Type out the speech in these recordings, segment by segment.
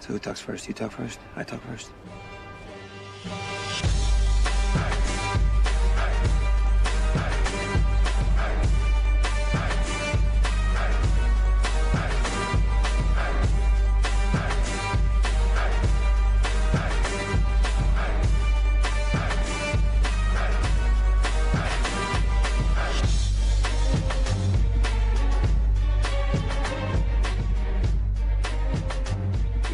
So who talks first? You talk first? I talk first.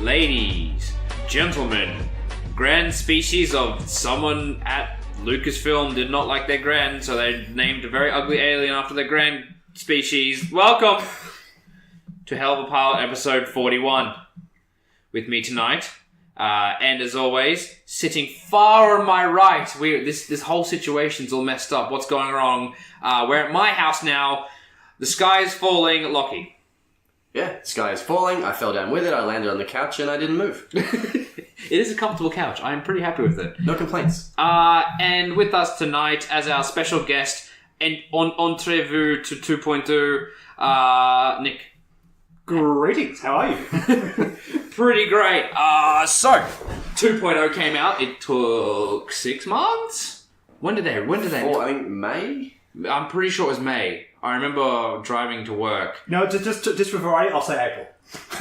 Ladies, gentlemen, grand species of someone at Lucasfilm did not like their grand, so they named a very ugly alien after their grand species. Welcome to Hell of a Pilot episode 41. With me tonight, and as always, sitting far on my right. This whole situation's all messed up. What's going wrong? We're at my house now. The sky is falling. Lockie. Yeah, the sky is falling, I fell down with it, I landed on the couch and I didn't move. It is a comfortable couch. I'm pretty happy with it. No complaints. And with us tonight as our special guest and on entrevue to 2.2, Nick. Greetings, how are you? Pretty great. So 2.0 came out. It took 6 months? When did they? I think May? I'm pretty sure it was May. I remember driving to work. No, just for variety, I'll say April.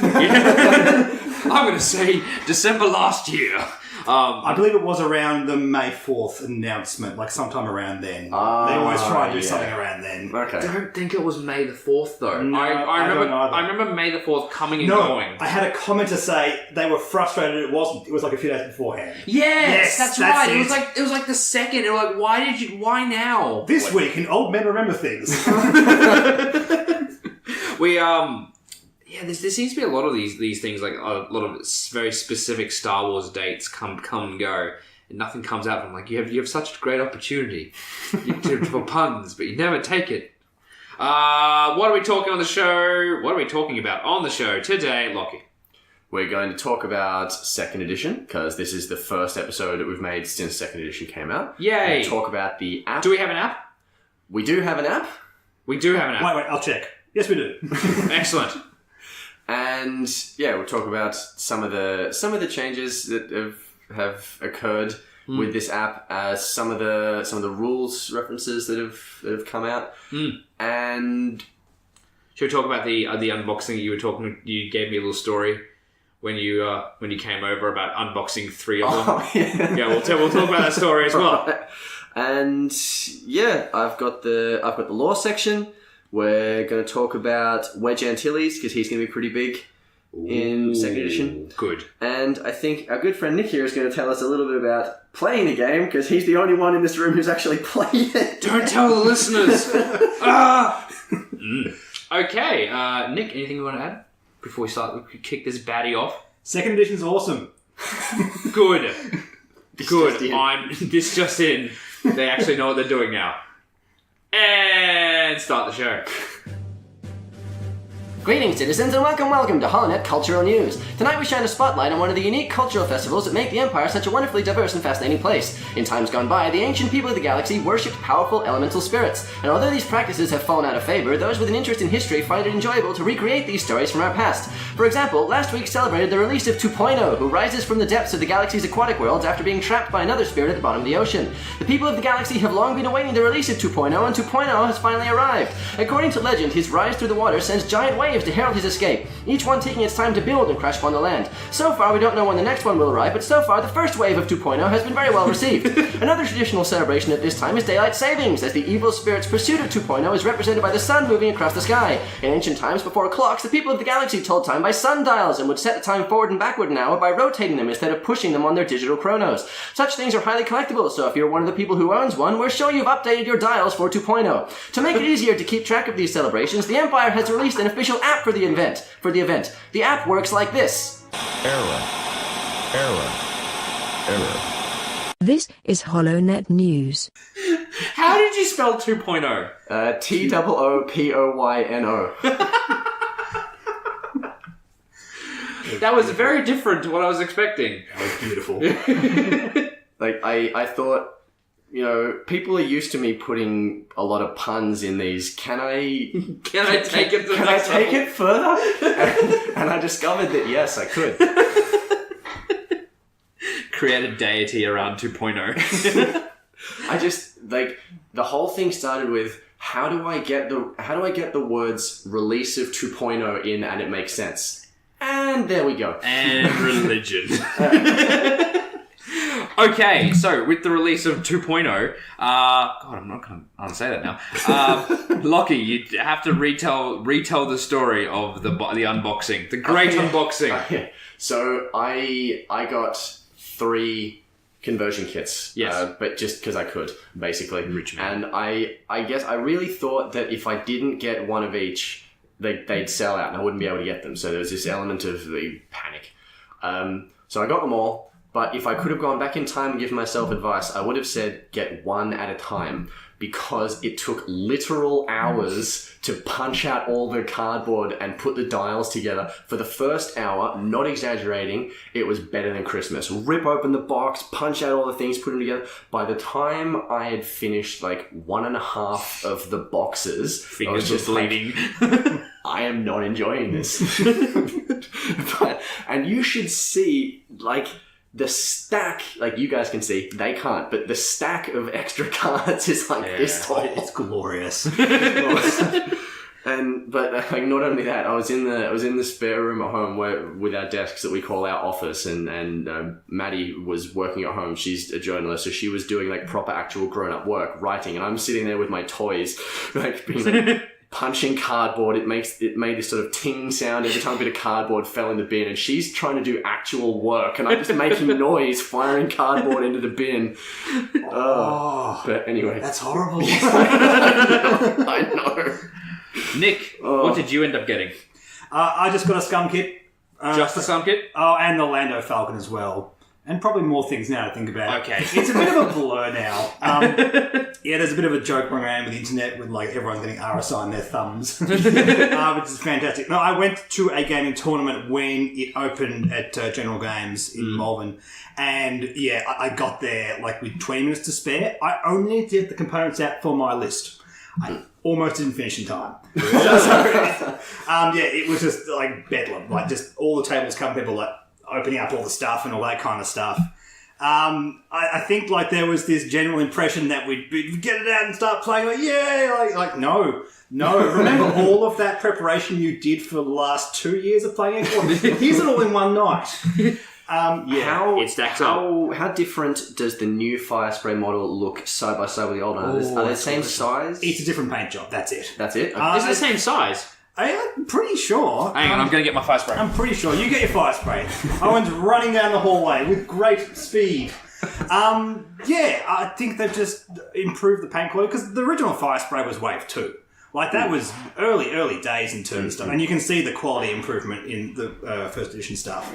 I'm going to say December last year. I believe it was around the May 4th announcement, like sometime around then. They always try and do something around then. Okay. I don't think it was May the 4th, though. No, I don't either. remember May the 4th coming and going. I had a commenter say they were frustrated it wasn't. It was like a few days beforehand. Yes, that's right. it. It was like the second. They were like, why now? This week, and old men remember things. There seems to be a lot of these things, like a lot of very specific Star Wars dates come and go, and nothing comes out. I'm like, you have such a great opportunity for puns, but you never take it. What are we talking on the show? What are we talking about on the show today, Lockie? We're going to talk about 2nd edition, because this is the first episode that we've made since 2nd edition came out. Yay! We'll talk about the app. Do we have an app? We do have an app. We do have an app. Wait, I'll check. Yes, we do. Excellent. And yeah, we'll talk about some of the changes that have occurred with this app, some of the rules references that have come out, and should we talk about the unboxing you were talking? You gave me a little story when you came over about unboxing 3 of them. Oh, yeah. We'll talk about that story as well. Right. And yeah, I've got the lore section. We're going to talk about Wedge Antilles, because he's going to be pretty big in 2nd edition. Good. And I think our good friend Nick here is going to tell us a little bit about playing the game, because he's the only one in this room who's actually played it. Don't tell the listeners! Okay, Nick, anything you want to add before we kick this baddie off? 2nd edition's awesome. Good. Good. Just This just in. They actually know what they're doing now. And start the show. Greetings, citizens, and welcome to HoloNet Cultural News. Tonight we shine a spotlight on one of the unique cultural festivals that make the Empire such a wonderfully diverse and fascinating place. In times gone by, the ancient people of the galaxy worshipped powerful elemental spirits, and although these practices have fallen out of favor, those with an interest in history find it enjoyable to recreate these stories from our past. For example, last week celebrated the release of 2.0, who rises from the depths of the galaxy's aquatic worlds after being trapped by another spirit at the bottom of the ocean. The people of the galaxy have long been awaiting the release of 2.0, and 2.0 has finally arrived. According to legend, his rise through the water sends giant waves to herald his escape, each one taking its time to build and crash upon the land. So far, we don't know when the next one will arrive, but so far, the first wave of 2.0 has been very well received. Another traditional celebration at this time is daylight savings, as the evil spirit's pursuit of 2.0 is represented by the sun moving across the sky. In ancient times, before clocks, the people of the galaxy told time by sundials and would set the time forward and backward an hour by rotating them instead of pushing them on their digital chronos. Such things are highly collectible, so if you're one of the people who owns one, we're sure you've updated your dials for 2.0. To make it easier to keep track of these celebrations, the Empire has released an official app for the event. The app works like this. Error. This is HoloNet News. How did you spell 2.0? TOOPOYNO. That was very different to what I was expecting. That was beautiful. Like, I thought, people are used to me putting a lot of puns in these. Can I take it to the Can I next take level? it further? And I discovered that yes, I could. Create a deity around 2.0. I just the whole thing started with how do I get the words release of 2.0 in and it makes sense. And there we go. And religion. Okay, so with the release of 2.0, God, I'm not going to say that now. Lockie, you have to retell the story of the unboxing, the great unboxing. Yeah. So I got 3 conversion kits. Yes. But just because I could, basically. Rich man. And I guess I really thought that if I didn't get one of each, they'd sell out and I wouldn't be able to get them. So there was this element of the panic. So I got them all. But if I could have gone back in time and given myself advice, I would have said get one at a time, because it took literal hours to punch out all the cardboard and put the dials together. For the first hour, not exaggerating, it was better than Christmas. Rip open the box, punch out all the things, put them together. By the time I had finished 1.5 of the boxes, I was Fingers were just bleeding. I am not enjoying this. And you should see, the stack, you guys can see, they can't, but the stack of extra cards is this tall. It's glorious. But not only that, I was in the spare room at home with our desks that we call our office, and Maddie was working at home. She's a journalist, so she was doing proper actual grown up work, writing, and I'm sitting there with my toys, being punching cardboard. It made this sort of ting sound every time a bit of cardboard fell in the bin, and she's trying to do actual work, and I'm just making noise, firing cardboard into the bin. But anyway, That's horrible. I know. Nick, what did you end up getting? I just got a Scum kit. Just the Scum kit? Oh, and the Lando Falcon as well. And probably more things now to think about. Okay. It's a bit of a blur now. Yeah, there's a bit of a joke going around with the internet with everyone's getting RSI in their thumbs, which is fantastic. No, I went to a gaming tournament when it opened at General Games in Melbourne. And yeah, I got there with 20 minutes to spare. I only had to get the components out for my list. I almost didn't finish in time. It was just bedlam. Just all the tables come, people opening up all the stuff and all that kind of stuff. I think there was this general impression that we'd get it out and start playing no. Remember all of that preparation you did for the last 2 years of playing it? Here's it all in one night. It stacks up. How different does the new Fire Spray model look side by side with the old one? Are they the same size? It's a different paint job, that's it. That's it? Is it the same size? I'm pretty sure. Hang on, I'm going to get my fire spray. I'm pretty sure. You get your fire spray. Owen's running down the hallway with great speed. I think they've just improved the paint quality, because the original fire spray was Wave 2. That was early days in terms of stuff. And you can see the quality improvement in the first edition stuff.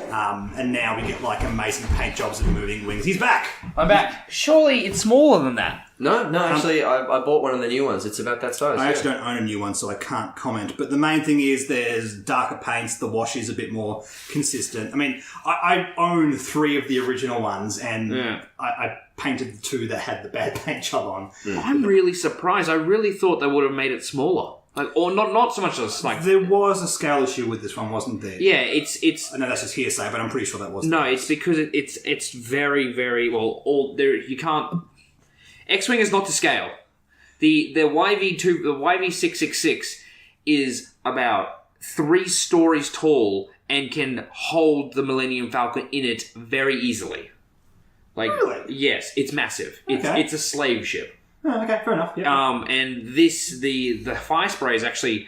And now we get amazing paint jobs and moving wings. He's back! I'm back. Surely it's smaller than that. No, actually, I bought one of the new ones. It's about that size. I actually don't own a new one, so I can't comment. But the main thing is there's darker paints. The wash is a bit more consistent. I mean, I own 3 of the original ones, and I painted the 2 that had the bad paint job on. I'm really surprised. I really thought they would have made it smaller. Or not so much as There was a scale issue with this one, wasn't there? Yeah, it's. I know that's just hearsay, but I'm pretty sure that was. No, it's because it's very, very well. All there, you can't. X-Wing is not to scale. The YV2, the YV666 is about 3 stories tall and can hold the Millennium Falcon in it very easily. Really? Yes, it's massive. Okay. It's a slave ship. Oh, okay, fair enough. Yeah. And the Fire Spray is actually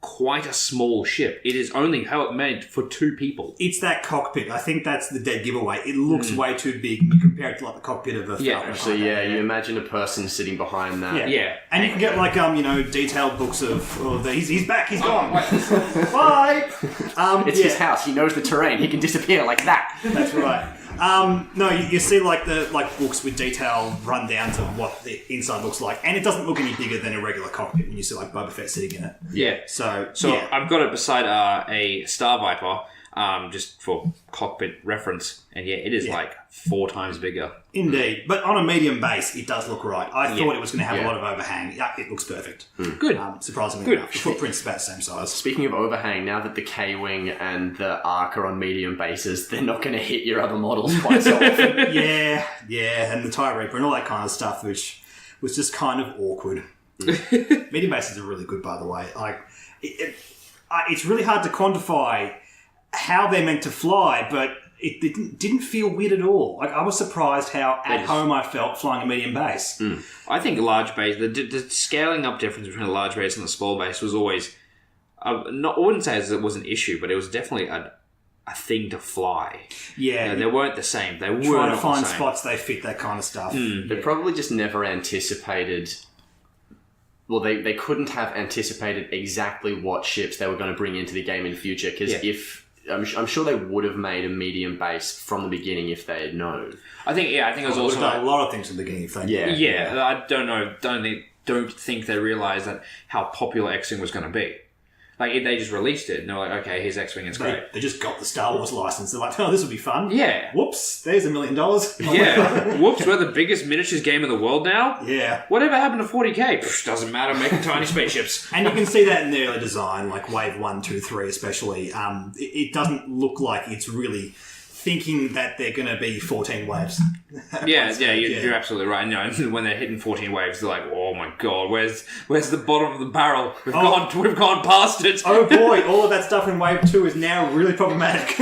quite a small ship. It is only made for 2 people. It's that cockpit. I think that's the dead giveaway. It looks way too big compared to the cockpit of a Falcon. So you imagine a person sitting behind that. Yeah. And you can get detailed books of he's back, he's gone. Bye. It's his house. He knows the terrain. He can disappear like that. That's right. No, you see the books with detailed rundowns of what the inside looks like, and it doesn't look any bigger than a regular cockpit when you see Boba Fett sitting in it. Yeah. So I've got it beside a Star Viper. just for cockpit reference. And yeah, it is like 4 times bigger. Indeed. But on a medium base, it does look right. I thought it was going to have Yeah. a lot of overhang. Yeah, it looks perfect. Good. Surprisingly enough. The footprint's about the same size. Speaking of overhang, now that the K-Wing and the Arc are on medium bases, they're not going to hit your other models quite so often. Yeah, and the TIE Reaper and all that kind of stuff, which was just kind of awkward. Medium bases are really good, by the way. Like, it's really hard to quantify how they're meant to fly, but it didn't feel weird at all. Like, I was surprised how at home I felt flying a medium base. I think large base, the scaling up difference between a large base and a small base was always, I wouldn't say it was an issue, but it was definitely a thing to fly. Yeah. They weren't the same. They were Trying to not find the same. spots they fit, that kind of stuff. They probably just never anticipated... Well, they couldn't have anticipated exactly what ships they were going to bring into the game in future, because if... I'm sure they would have made a medium base from the beginning if they had known. I think it was Would also... have done a lot of things at the beginning, if they Yeah, I don't know. Don't think they realised that how popular X-Wing was going to be. Like, they just released it, and they're like, okay, here's X-Wing, it's great. They just got the Star Wars license. They're like, oh, this will be fun. Yeah. Whoops, there's $1 million. Yeah. Whoops, we're the biggest miniatures game in the world now? Yeah. Whatever happened to 40k? Psh, doesn't matter, making tiny spaceships. And you can see that in the early design, like Wave 1, 2, 3 especially. It doesn't look like it's really thinking that they're going to be 14 waves. You're absolutely right. No, when they're hitting 14 waves, they're like, "Oh my god, where's the bottom of the barrel? We've gone past it." Oh boy, all of that stuff in Wave 2 is now really problematic.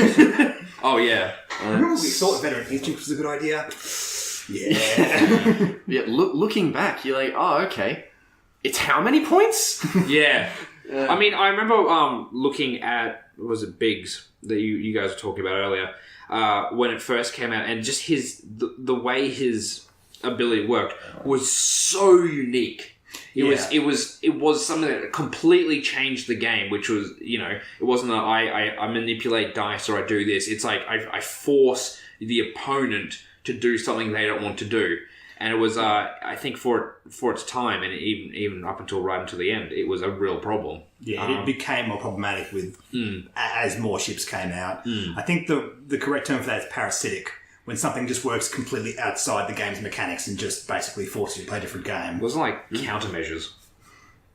Oh yeah. Remember we thought Veteran Instinct was a good idea? Yeah. Yeah, looking back, you're like, oh, okay. It's how many points? Yeah. I mean, I remember looking at, was it Biggs that you guys were talking about earlier, when it first came out, and just the way his ability worked was so unique. It was something that completely changed the game, which was, it wasn't that I manipulate dice or I do this. It's like I force the opponent to do something they don't want to do. And it was, I think, for its time, and even up until right until the end, it was a real problem. Yeah, it became more problematic with as more ships came out. I think the correct term for that is parasitic, when something just works completely outside the game's mechanics and just basically forces you to play a different game. It wasn't like countermeasures.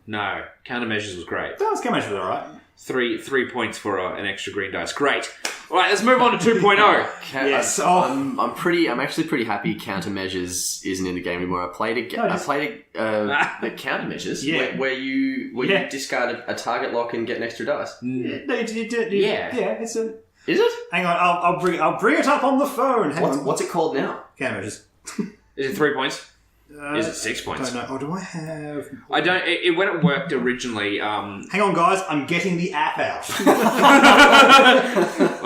No, countermeasures was great. That was game was alright. 3 points for an extra green dice. Great. All right, let's move on to 2.0. Yes. I'm actually pretty happy Countermeasures isn't in the game anymore. I played the Countermeasures where you discard a target lock and get an extra dice. It's a... Is it? Hang on, I'll bring it up on the phone. What's it called now? Countermeasures. Is it 3 points? Is it 6 points? I don't know. Or do I have... I don't... when it worked originally... Hang on, guys. I'm getting the app out.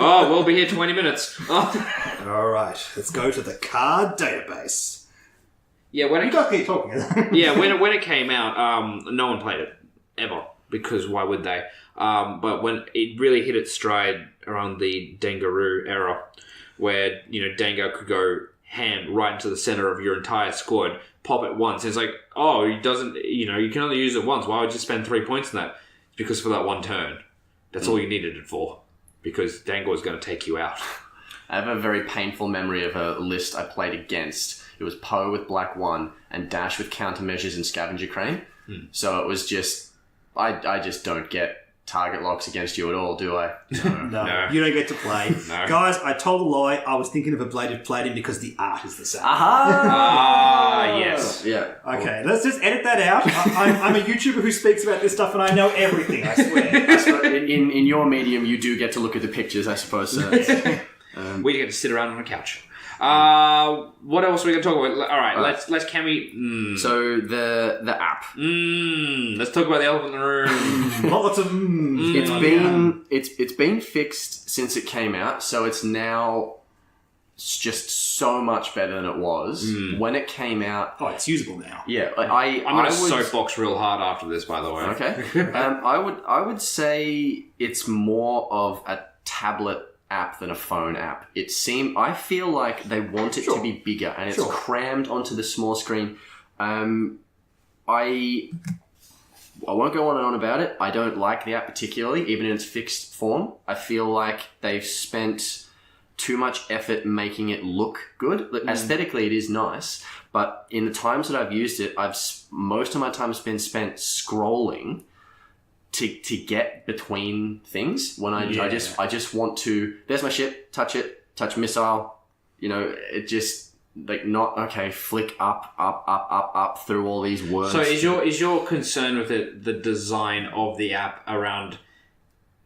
Oh, we'll be here 20 minutes. Oh. All right. Let's go to the card database. Yeah, when You guys keep talking. yeah, when it came out, no one played it. Ever. Because why would they? But when it really hit its stride around the Dangaroo era, where, Dango could go ham right into the center of your entire squad, pop it once. And it's like, oh, it doesn't, you can only use it once. Why would you spend 3 points on that? It's because for that one turn. That's all you needed it for. Because Dango is going to take you out. I have a very painful memory of a list I played against. It was Poe with Black 1 and Dash with Countermeasures and Scavenger Crane. So it was just, I just don't get target locks against you at all, do I? No, you don't get to play. No. Guys, I told a lie. I was thinking of Ablative Plating because the art is the same. Ah, yes. Yeah. Okay, let's just edit that out. I'm a YouTuber who speaks about this stuff and I know everything, I swear. In your medium, you do get to look at the pictures, I suppose. So. We get to sit around on a couch. What else are we going to talk about? All right, let's can we... So the app. Let's talk about the elephant in the room. Lots of... It's been fixed since it came out, so it's now just so much better than it was when it came out. Oh, it's usable now. Yeah, I'm going to soapbox real hard after this, by the way. Okay. I would say it's more of a tablet app than a phone app. I feel like they want it to be bigger, and it's crammed onto the small screen. I won't go on and on about it. I don't like the app particularly, even in its fixed form. I feel like they've spent too much effort making it look good. Aesthetically, it is nice, but in the times that I've used it, most of my time has been spent scrolling to get between things. When I just want to. There's my ship. Touch it. Touch missile. It just not okay. Flick up through all these words. So is your concern with the design of the app around?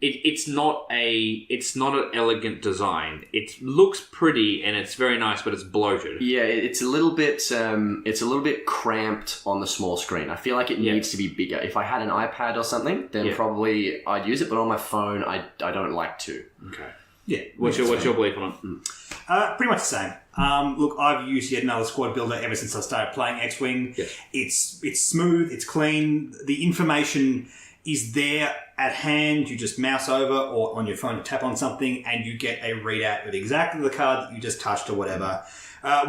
It's not an elegant design. It looks pretty and it's very nice, but it's bloated. Yeah, it's a little bit cramped on the small screen. I feel like it needs to be bigger. If I had an iPad or something, then probably I'd use it. But on my phone, I don't like to. Okay. Yeah. What's your belief on it? Pretty much the same. Look, I've used yet another squad builder ever since I started playing X-Wing. Yeah. It's smooth, it's clean, the information is there at hand. You just mouse over or on your phone, tap on something, and you get a readout with exactly the card that you just touched or whatever.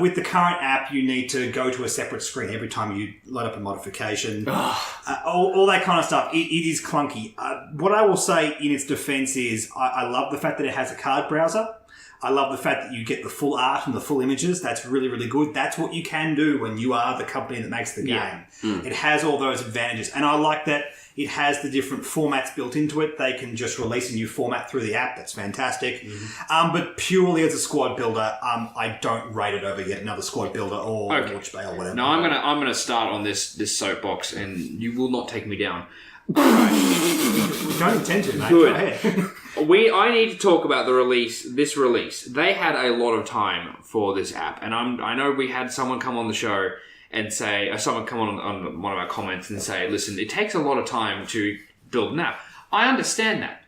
With the current app, you need to go to a separate screen every time you load up a modification. All that kind of stuff. It is clunky. What I will say in its defense is I love the fact that it has a card browser. I love the fact that you get the full art and the full images. That's really, really good. That's what you can do when you are the company that makes the game. It has all those advantages. And I like that it has the different formats built into it. They can just release a new format through the app. That's fantastic. But purely as a squad builder, I don't rate it over yet another squad builder or Watch Bay or whatever. No, I'm gonna start on this soapbox, and you will not take me down. We don't intend to, mate. Good. Go ahead. I need to talk about this release. They had a lot of time for this app, and I know we had someone come on the show and say, or someone come on one of our comments and say, listen, it takes a lot of time to build an app. I understand that.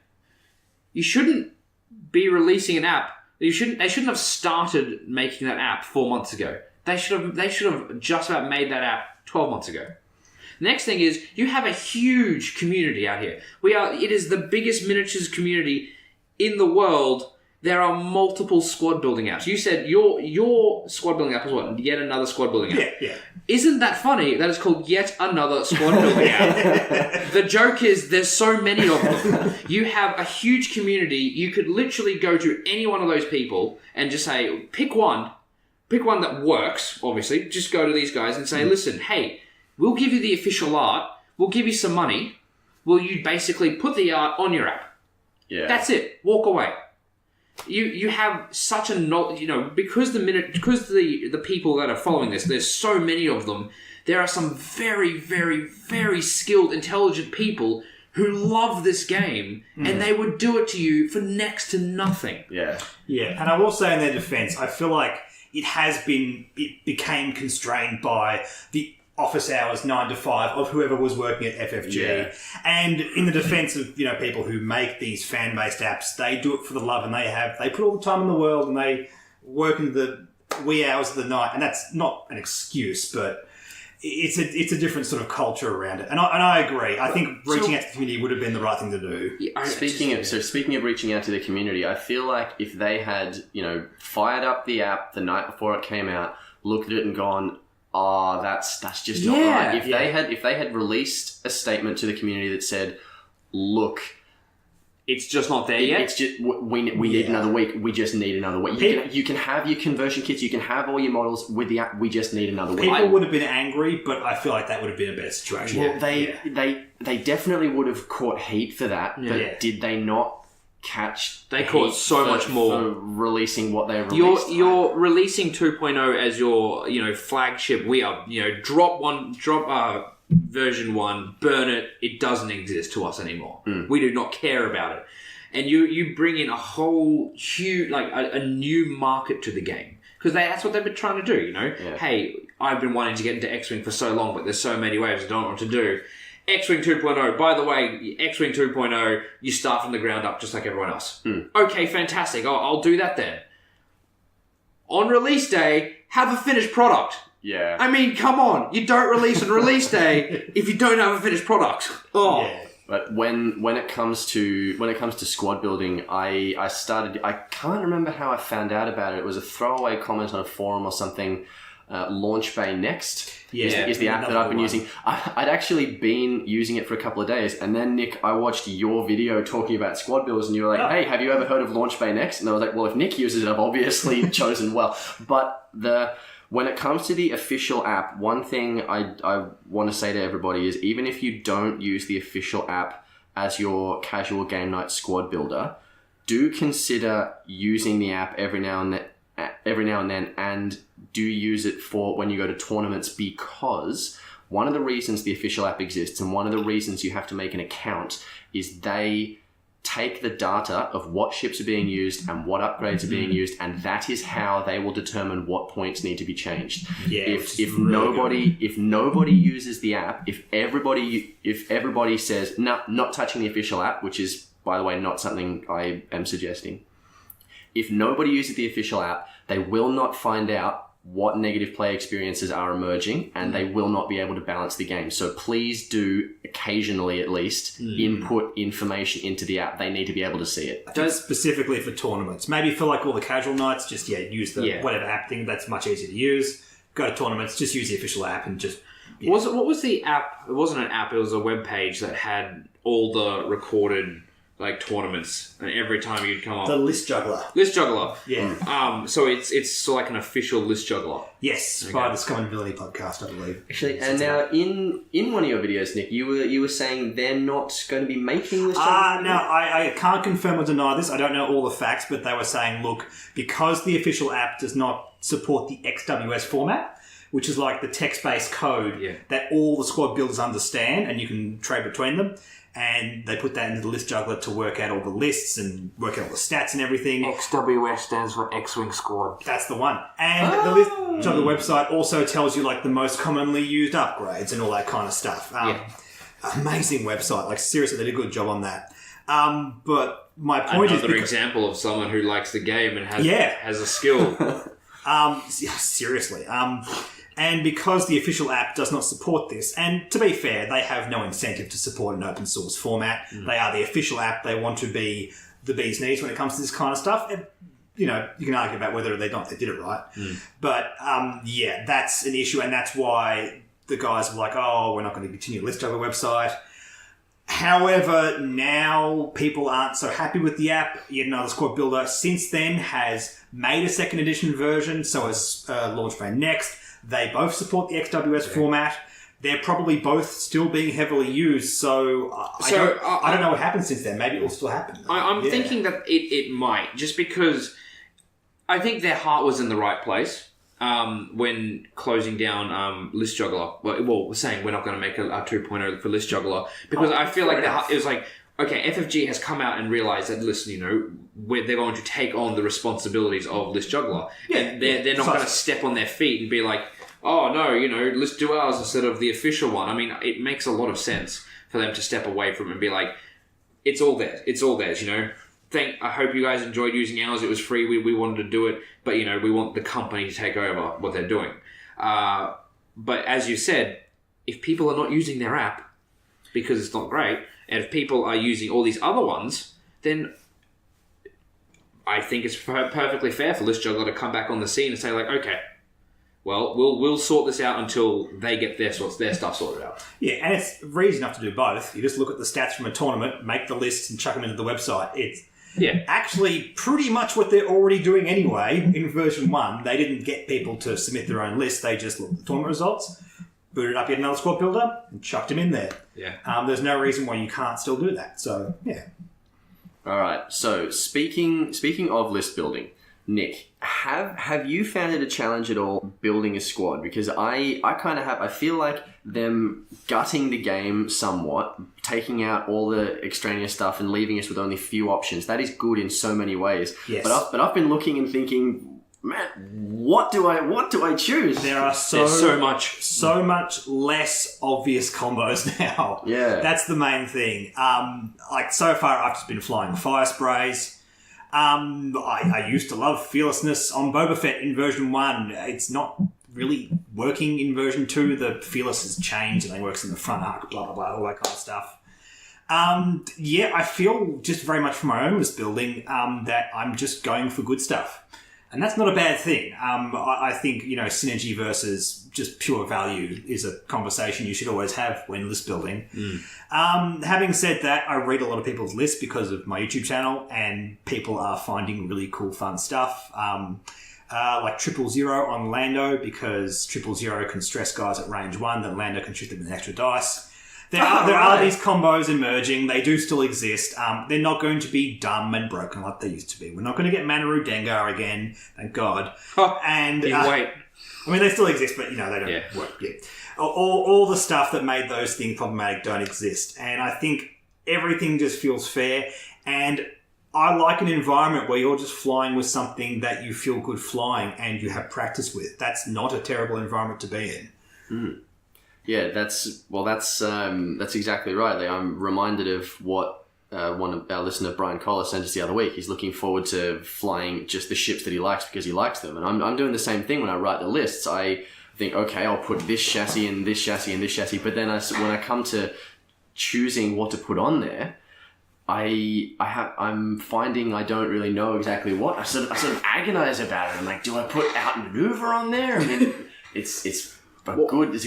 You shouldn't be releasing an app. They shouldn't have started making that app 4 months ago. They should have just about made that app 12 months ago. Next thing is, you have a huge community out here. It is the biggest miniatures community in the world. There are multiple squad building apps. You said your squad building app is what? Yet another squad building app. Yeah. Isn't that funny? That is called yet another squad building app. The joke is there's so many of them. You have a huge community. You could literally go to any one of those people and just say, pick one that works, obviously. Just go to these guys and say, listen, hey, we'll give you the official art. We'll give you some money. Will you basically put the art on your app? Yeah. That's it. Walk away. You have such a because the people that are following this, there's so many of them. There are some very, very, very skilled, intelligent people who love this game, and they would do it to you for next to nothing. Yeah. And I will say in their defense, I feel like it became constrained by the office hours 9 to 5 of whoever was working at FFG. And in the defense of people who make these fan-based apps, they do it for the love, and they put all the time in the world, and they work in the wee hours of the night. And that's not an excuse, but it's a different sort of culture around it. And I agree. I think reaching out to the community would have been the right thing to do. Speaking of reaching out to the community, I feel like if they had fired up the app the night before it came out, looked at it and gone, oh, that's just not right. If they had released a statement to the community that said, look, it's just not there yet. It's just we need another week. We just need another week. You can have your conversion kits. You can have all your models with the app. We just need another week. People would have been angry, but I feel like that would have been a better situation. Well, they definitely would have caught heat for that. But did they not catch? They caught so much more for releasing what they released. You're releasing 2.0 as your flagship. We are drop version 1, burn it. It doesn't exist to us anymore. We do not care about it. And you bring in a whole huge a new market to the game, because that's what they've been trying to do. Hey, I've been wanting to get into X-Wing for so long, but there's so many ways I don't know what to do. X-Wing 2.0. By the way, X-Wing 2.0, you start from the ground up just like everyone else. Okay, fantastic. I'll do that then. On release day, have a finished product. Yeah. I mean, come on. You don't release on release day if you don't have a finished product. Oh. Yeah. But when it comes to squad building, I can't remember how I found out about it. It was a throwaway comment on a forum or something. Launch Bay Next. Yeah. Is the app that I've been using. I'd actually been using it for a couple of days, and then Nick, I watched your video talking about squad builders, and you were like, "Hey, have you ever heard of Launch Bay Next?" And I was like, "Well, if Nick uses it, I've obviously chosen well." But when it comes to the official app, one thing I want to say to everybody is, even if you don't use the official app as your casual game night squad builder, do consider using the app every now and then, and do use it for when you go to tournaments, because one of the reasons the official app exists and one of the reasons you have to make an account is they take the data of what ships are being used and what upgrades are being used, and that is how they will determine what points need to be changed. Yeah, if nobody uses the app, if everybody says no, not touching the official app, which is, by the way, not something I am suggesting. If nobody uses the official app, they will not find out what negative play experiences are emerging, and they will not be able to balance the game. So please do, occasionally at least, input information into the app. They need to be able to see it. Don't specifically for tournaments. Maybe for like all the casual nights, just use the whatever app thing. That's much easier to use. Go to tournaments, just use the official app and just... Yeah. What was the app? It wasn't an app, it was a web page that had all the recorded tournaments, and every time you'd come up... The List Juggler. List Juggler. Yeah. So it's sort of like an official List Juggler. Yes, by the Scum and Villainy podcast, I believe. Actually, and now in one of your videos, Nick, you were saying they're not going to be making List Juggler? No, I can't confirm or deny this. I don't know all the facts, but they were saying, look, because the official app does not support the XWS format, which is like the text-based code that all the squad builders understand, and you can trade between them. And they put that into the List Juggler to work out all the lists and work out all the stats and everything. XWS stands for X-Wing Squad. That's the one. And the List Juggler website also tells you the most commonly used upgrades and all that kind of stuff. Amazing website. Seriously, they did a good job on that. But my point is... Another example of someone who likes the game and has a skill. Seriously. And because the official app does not support this, and to be fair, they have no incentive to support an open source format. They are the official app. They want to be the bee's knees when it comes to this kind of stuff. And, you can argue about whether they did it right. But, that's an issue, and that's why the guys were like, oh, we're not going to continue List Juggler website. However, now people aren't so happy with the app. Yet another squad builder since then has made a second edition version, so has Launch Bay Next. They both support the XWS format. They're probably both still being heavily used, so I don't know what happened since then. Maybe it will still happen. I'm thinking that it might, just because I think their heart was in the right place when closing down List Juggler. Well, we're saying we're not going to make a 2.0 for List Juggler, because I feel like it was like, okay, FFG has come out and realized that, listen, they're going to take on the responsibilities of List Juggler. Yeah, and they're not going to step on their feet and be like, oh, no, let's do ours instead of the official one. I mean, it makes a lot of sense for them to step away from it and be like, it's all theirs. It's all theirs, I hope you guys enjoyed using ours. It was free. We wanted to do it. But, we want the company to take over what they're doing. But as you said, if people are not using their app because it's not great, and if people are using all these other ones, then I think it's perfectly fair for List Juggler to come back on the scene and say, okay, well, we'll sort this out until they get their stuff sorted out. Yeah, and it's easy enough to do both. You just look at the stats from a tournament, make the lists, and chuck them into the website. It's actually pretty much what they're already doing anyway in version 1. They didn't get people to submit their own list. They just looked at the tournament results, booted up yet another squad builder, and chucked him in there. Yeah. There's no reason why you can't still do that. So, yeah. All right. So, speaking of list building, Nick, have you found it a challenge at all building a squad? Because I kind of have. I feel like them gutting the game somewhat, taking out all the extraneous stuff and leaving us with only few options. That is good in so many ways. Yes. But I've been looking and thinking, man, what do I choose? There's so much less obvious combos now. Yeah, that's the main thing. So far, I've just been flying fire sprays. I used to love Fearlessness on Boba Fett in version 1. It's not really working in version 2. The Fearless has changed and it works in the front arc, blah, blah, blah, all that kind of stuff. I feel just very much from my own list building that I'm just going for good stuff. And that's not a bad thing. I think, synergy versus just pure value is a conversation you should always have when list building. Having said that, I read a lot of people's lists because of my YouTube channel, and people are finding really cool, fun stuff. Like 000 on Lando, because 000 can stress guys at range 1, then Lando can shoot them with an extra dice. There are these combos emerging. They do still exist. They're not going to be dumb and broken like they used to be. We're not going to get Manaru Dengar again, thank God. And wait. I mean, they still exist, but they don't work yet. All the stuff that made those things problematic don't exist. And I think everything just feels fair. And I like an environment where you're just flying with something that you feel good flying and you have practice with. That's not a terrible environment to be in. Yeah, that's exactly right. Like, I'm reminded of what one of our listener, Brian Collar, sent us the other week. He's looking forward to flying just the ships that he likes because he likes them. And I'm doing the same thing when I write the lists. I think, okay, I'll put this chassis and this chassis and this chassis. But then when I come to choosing what to put on there, I'm finding I don't really know exactly what. I sort of agonize about it. I'm like, do I put outmaneuver on there? I mean, it's a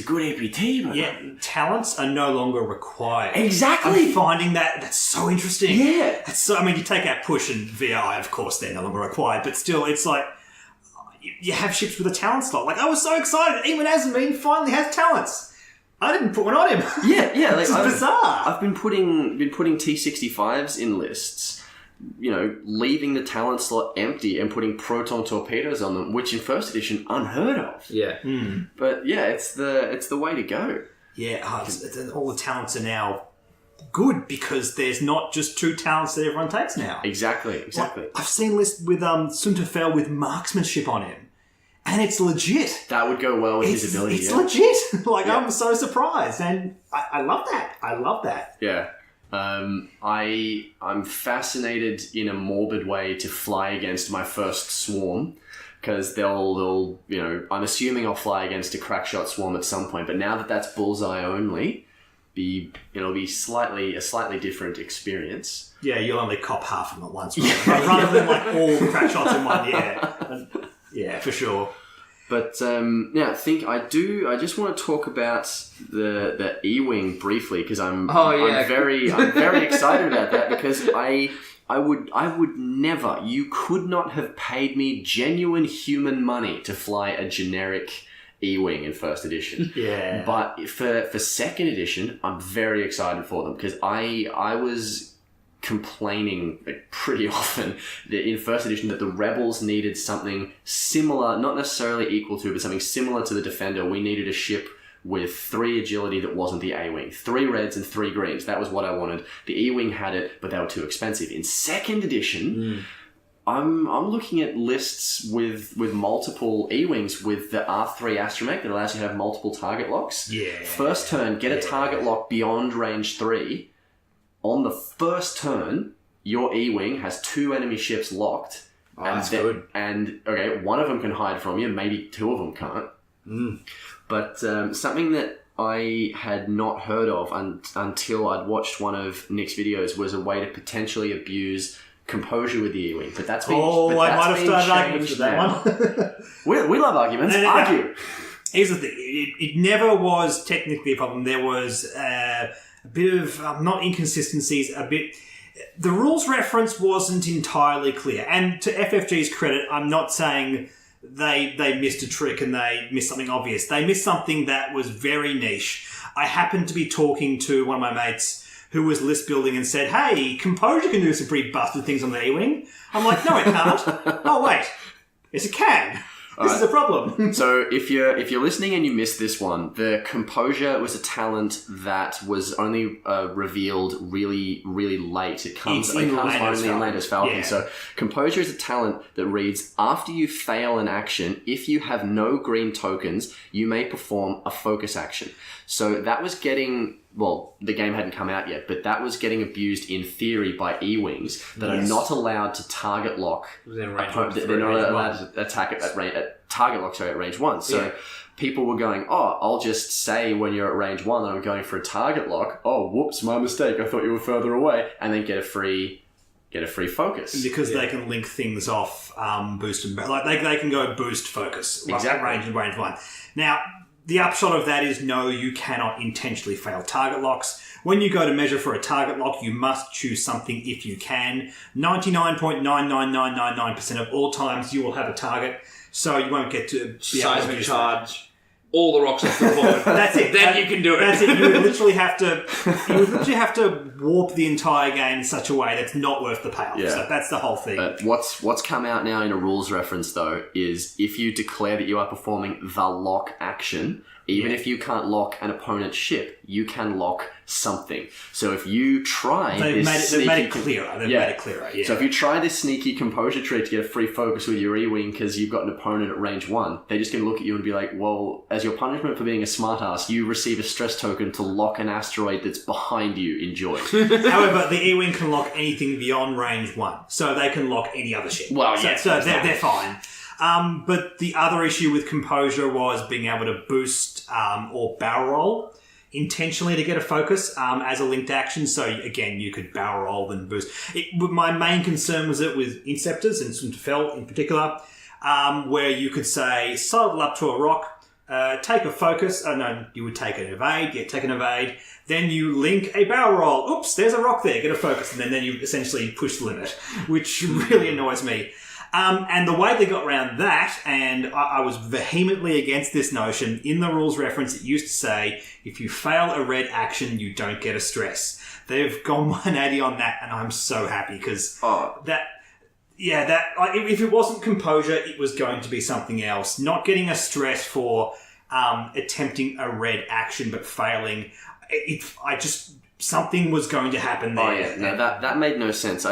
good APT, but talents are no longer required. Exactly. I'm finding that's so interesting. Yeah. You take out push and VI, of course, they're no longer required, but still, it's like you have ships with a talent slot. Like, I was so excited. Even Azamine finally has talents. I didn't put one on him. Yeah. It's bizarre. I've been putting T65s in lists, leaving the talent slot empty and putting proton torpedoes on them, which in first edition unheard of. Yeah. But yeah, it's the way to go. Yeah, all the talents are now good because there's not just 2 talents that everyone takes now. Exactly. Like, I've seen lists with Sunterfell with marksmanship on him. And it's legit. That would go well with his ability. It's legit. I'm so surprised. And I love that. I love that. Yeah. I'm fascinated in a morbid way to fly against my first swarm, because they'll I'm assuming I'll fly against a crackshot swarm at some point, but now that that's bullseye only, it'll be a slightly different experience. Yeah, you'll only cop half of them at once, right? Rather than all the crack shots in one. Yeah, for sure. But I just want to talk about the E-wing briefly, because I'm very excited about that, because I would never, you could not have paid me genuine human money to fly a generic E-wing in first edition. Yeah. But for second edition, I'm very excited for them, because I was complaining pretty often in first edition that the Rebels needed something similar, not necessarily equal to, but something similar to the Defender. We needed a ship with 3 agility that wasn't the A-Wing. 3 reds and 3 greens. That was what I wanted. The E-Wing had it, but they were too expensive. In second edition, I'm looking at lists with multiple E-Wings with the R3 astromech that allows you to have multiple target locks. Yeah. First turn, get a target lock beyond range 3. On the first turn, your E-Wing has 2 enemy ships locked. Oh, that's good. And, one of them can hide from you, maybe 2 of them can't. But something that I had not heard of until I'd watched one of Nick's videos was a way to potentially abuse composure with the E-Wing. But that's been I might have started arguments with that one. we love arguments. Argue. Here's the thing. It never was technically a problem. There was a bit of, not inconsistencies, the rules reference wasn't entirely clear. And to FFG's credit, I'm not saying they missed a trick and they missed something obvious. They missed something that was very niche. I happened to be talking to one of my mates who was list building and said, hey, composure can do some pretty busted things on the E-Wing. I'm like, no, it can't. Oh, wait. Yes, it can. This is a problem. So if you're listening and you missed this one, the composure was a talent that was only revealed really, really late. It comes only in Lando's Falcon. Yeah. So composure is a talent that reads, after you fail an action, if you have no green tokens, you may perform a focus action. So that was getting... Well, the game hadn't come out yet, but that was getting abused in theory by E-Wings that are not allowed to target lock. They're not allowed to attack at target lock, at range 1. So people were going, I'll just say when you're at range 1 that I'm going for a target lock. Oh, whoops, my mistake. I thought you were further away. And then get a free get a free focus. Because they can link things off, boost and like they can go boost focus, like Exactly. range and range 1. Now, the upshot of that is no, you cannot intentionally fail target locks. When you go to measure for a target lock, you must choose something if you can. 99.99999% of all times you will have a target, so you won't get to be able to Seismic use charge. All the rocks off the board. That's it. Then you can do it. That's it. You would literally have to warp the entire game in such a way that's not worth the payoff. Yeah. So that's the whole thing. But what's come out now in a rules reference, though, is if you declare that you are performing the lock action, even if you can't lock an opponent's ship, you can lock something. So if you try They've made it sneaky- clearer. They've Yeah. made it clearer. Yeah. So if you try this sneaky composure trick to get a free focus with your E-Wing because you've got an opponent at range 1, they're just going to look at you and be like, well, as your punishment for being a smartass, you receive a stress token to lock an asteroid that's behind you. Enjoy. However, the E-Wing can lock anything beyond range 1, so they can lock any other ship. Well, so, yeah, so they're fine. But the other issue with Composure was being able to boost or barrel roll intentionally to get a focus as a linked action. So again, you could barrel roll and boost. My main concern was it with Inceptors and Sunterfell in particular, where you could say sidle up to a rock, take a focus. No, you would take an evade. Yeah, take an evade. Then you link a barrel roll. Oops, there's a rock there. Get a focus, and then you essentially push the limit, which really annoys me. And the way they got around that, and I was vehemently against this notion, in the rules reference it used to say, if you fail a red action, you don't get a stress. They've gone 180 on that, and I'm so happy, because if it wasn't Composure, it was going to be something else. Not getting a stress for attempting a red action, but failing, something was going to happen there. Oh yeah, no, that made no sense.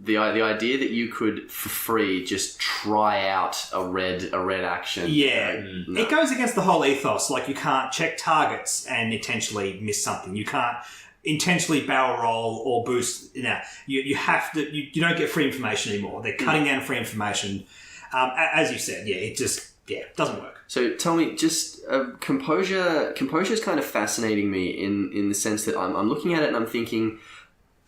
The idea that you could for free just try out a red action. Yeah, no. It goes against the whole ethos. Like, you can't check targets and intentionally miss something. You can't intentionally barrel roll or boost. You have to. You don't get free information anymore. They're cutting down free information. As you said, it doesn't work. So tell me, just Composure is kind of fascinating me in the sense that I'm looking at it and I'm thinking,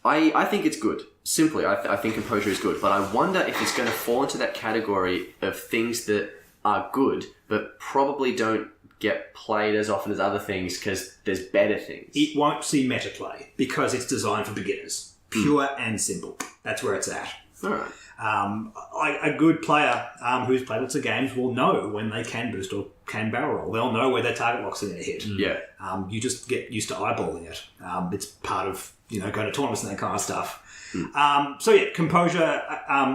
I think it's good. Simply, I think Composure is good, but I wonder if it's going to fall into that category of things that are good, but probably don't get played as often as other things because there's better things. It won't see meta play because it's designed for beginners. Pure and simple. That's where it's at. All right. A good player who's played lots of games will know when they can boost or can barrel roll. They'll know where their target locks are going to hit. Yeah. You just get used to eyeballing it. It's part of going to tournaments and that kind of stuff. Composure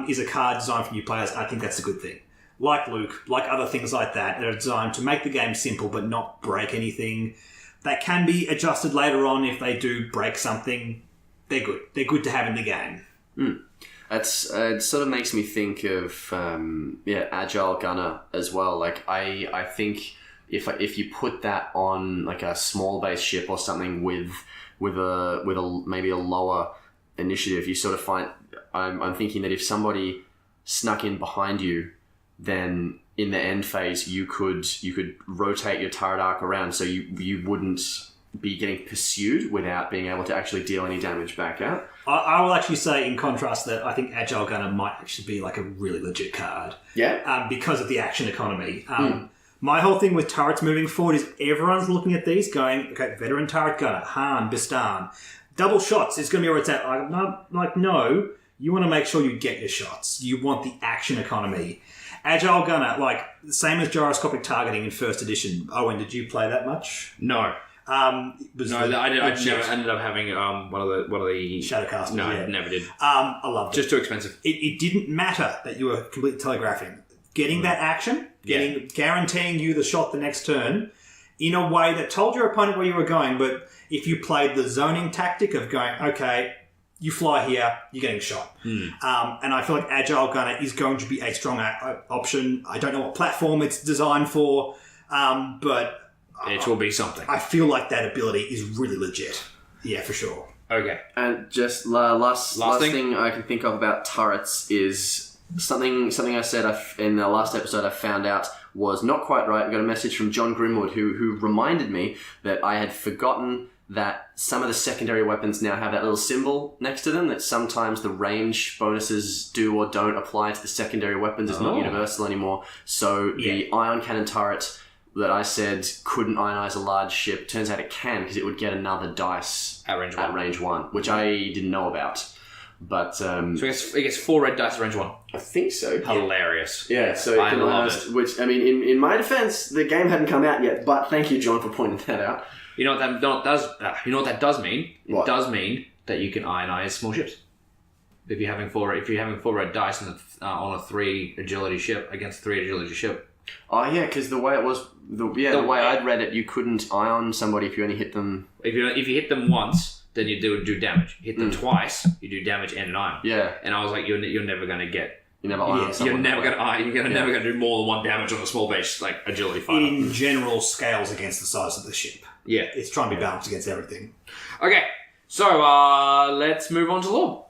is a card designed for new players. I think that's a good thing. Like Luke, like other things like that, they're designed to make the game simple but not break anything. That can be adjusted later on if they do break something. They're good. They're good to have in the game. That's it. Sort of makes me think of Agile Gunner as well. Like I think if you put that on like a small base ship or something with a maybe a lower initiative, you sort of find I'm thinking that if somebody snuck in behind you, then in the end phase you could rotate your turret arc around so you wouldn't be getting pursued without being able to actually deal any damage back out. I will actually say, in contrast, that I think Agile Gunner might actually be like a really legit card. Yeah. Because of the action economy. My whole thing with turrets moving forward is everyone's looking at these going, okay, veteran turret gunner, Han, Bistan. Double shots is going to be where it's at. No, you want to make sure you get your shots. You want the action economy. Agile Gunner, like, same as gyroscopic targeting in first edition. Owen, did you play that much? No. I did. I just ended up having one of the Shadowcasters. No, yeah. I never did. I loved it. Just too expensive. It didn't matter that you were completely telegraphing. Getting that action, guaranteeing you the shot the next turn, in a way that told your opponent where you were going. But if you played the zoning tactic of going, okay, you fly here, you're getting shot. And I feel like Agile Gunner is going to be a strong option. I don't know what platform it's designed for, but it will be something. I feel like that ability is really legit. Yeah, for sure. Okay. And just last thing I can think of about turrets is something I said in the last episode I found out was not quite right. I got a message from John Grimwood who reminded me that I had forgotten that some of the secondary weapons now have that little symbol next to them, that sometimes the range bonuses do or don't apply to the secondary weapons. It's not universal anymore. So the ion cannon turret that I said couldn't ionize a large ship, turns out it can, because it would get another dice At range 1. which I didn't know about. But So it gets 4 red dice at range 1. I think so. Hilarious. Yeah, so I love it. which, I mean, in my defense, the game hadn't come out yet, but thank you, John, for pointing that out. You know what that does? You know what that does mean? What? It does mean that you can ionize small ships. If you're having 4 red dice on a 3 agility ship against 3 agility ship. Oh yeah, because the way it was, the way I'd read it, you couldn't ion somebody if you only hit them. If you hit them once, then you do damage. You hit them twice, you do damage and an ion. Yeah, And I was like, you're never gonna get. you never ion You're someone. never gonna ion. You're never gonna do more than 1 damage on a small base like agility fighter. In general, scales against the size of the ship. Yeah. It's trying to be balanced against everything. Okay. So let's move on to lore.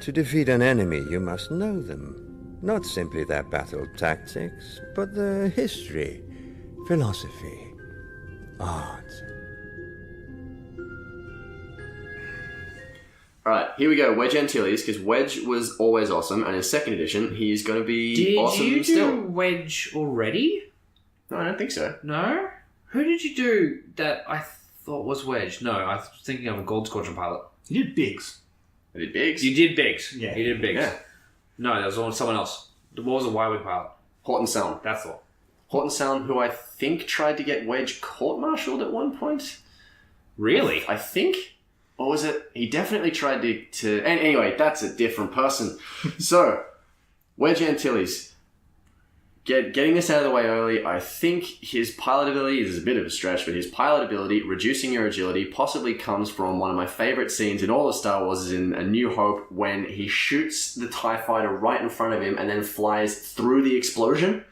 To defeat an enemy, you must know them. Not simply their battle tactics, but their history, philosophy, art. Alright, here we go. Wedge Antilles, because Wedge was always awesome, and in 2nd edition, he's going to be Did awesome you do still. Wedge already? No, I don't think so. No? Who did you do that I thought was Wedge? No, I was thinking of a Gold Squadron pilot. You did Biggs. I did Biggs. You did Biggs. Yeah. You did Biggs. Yeah. No, that was someone else. What was a Y-Wing pilot? Horton Salm. That's all. Horton Salm, who I think tried to get Wedge court-martialed at one point. Really? I think. Or was it? He definitely tried to and anyway, that's a different person. So, Wedge Antilles. Getting this out of the way early, I think his pilot ability, this is a bit of a stretch, but his pilot ability, reducing your agility, possibly comes from one of my favorite scenes in all of Star Wars, is in A New Hope, when he shoots the TIE fighter right in front of him and then flies through the explosion.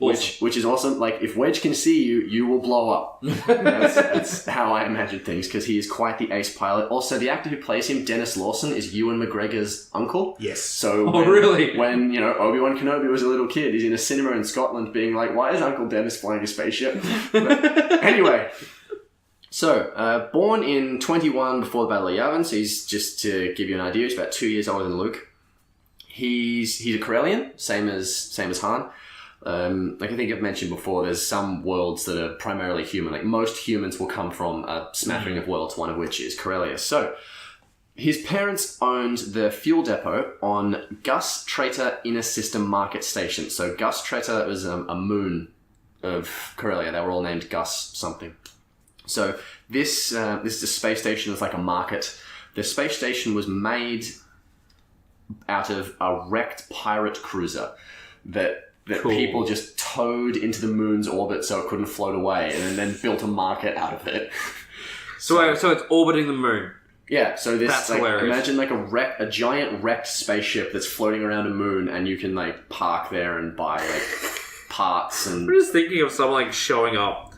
Awesome. Which is awesome. Like, if Wedge can see you, you will blow up. That's how I imagine things, because he is quite the ace pilot. Also, the actor who plays him, Dennis Lawson, is Ewan McGregor's uncle. Yes. So really? When, Obi-Wan Kenobi was a little kid, he's in a cinema in Scotland being like, why is Uncle Dennis flying a spaceship? But anyway. So, born in 21 before the Battle of Yavin, so he's, just to give you an idea, he's about 2 years older than Luke. He's a Corellian, same as Han. Like I think I've mentioned before, there's some worlds that are primarily human. Like most humans will come from a smattering of worlds, one of which is Corellia. So his parents owned the fuel depot on Gus Traitor Inner System Market Station. So Gus Traitor was a moon of Corellia. They were all named Gus something. So this is a space station that's like a market. The space station was made out of a wrecked pirate cruiser that Cool. people just towed into the moon's orbit so it couldn't float away, and then built a market out of it. So it's orbiting the moon. Yeah, so this That's like, hilarious. imagine like a giant wrecked spaceship that's floating around a moon, and you can like park there and buy like parts and. I'm just thinking of someone like showing up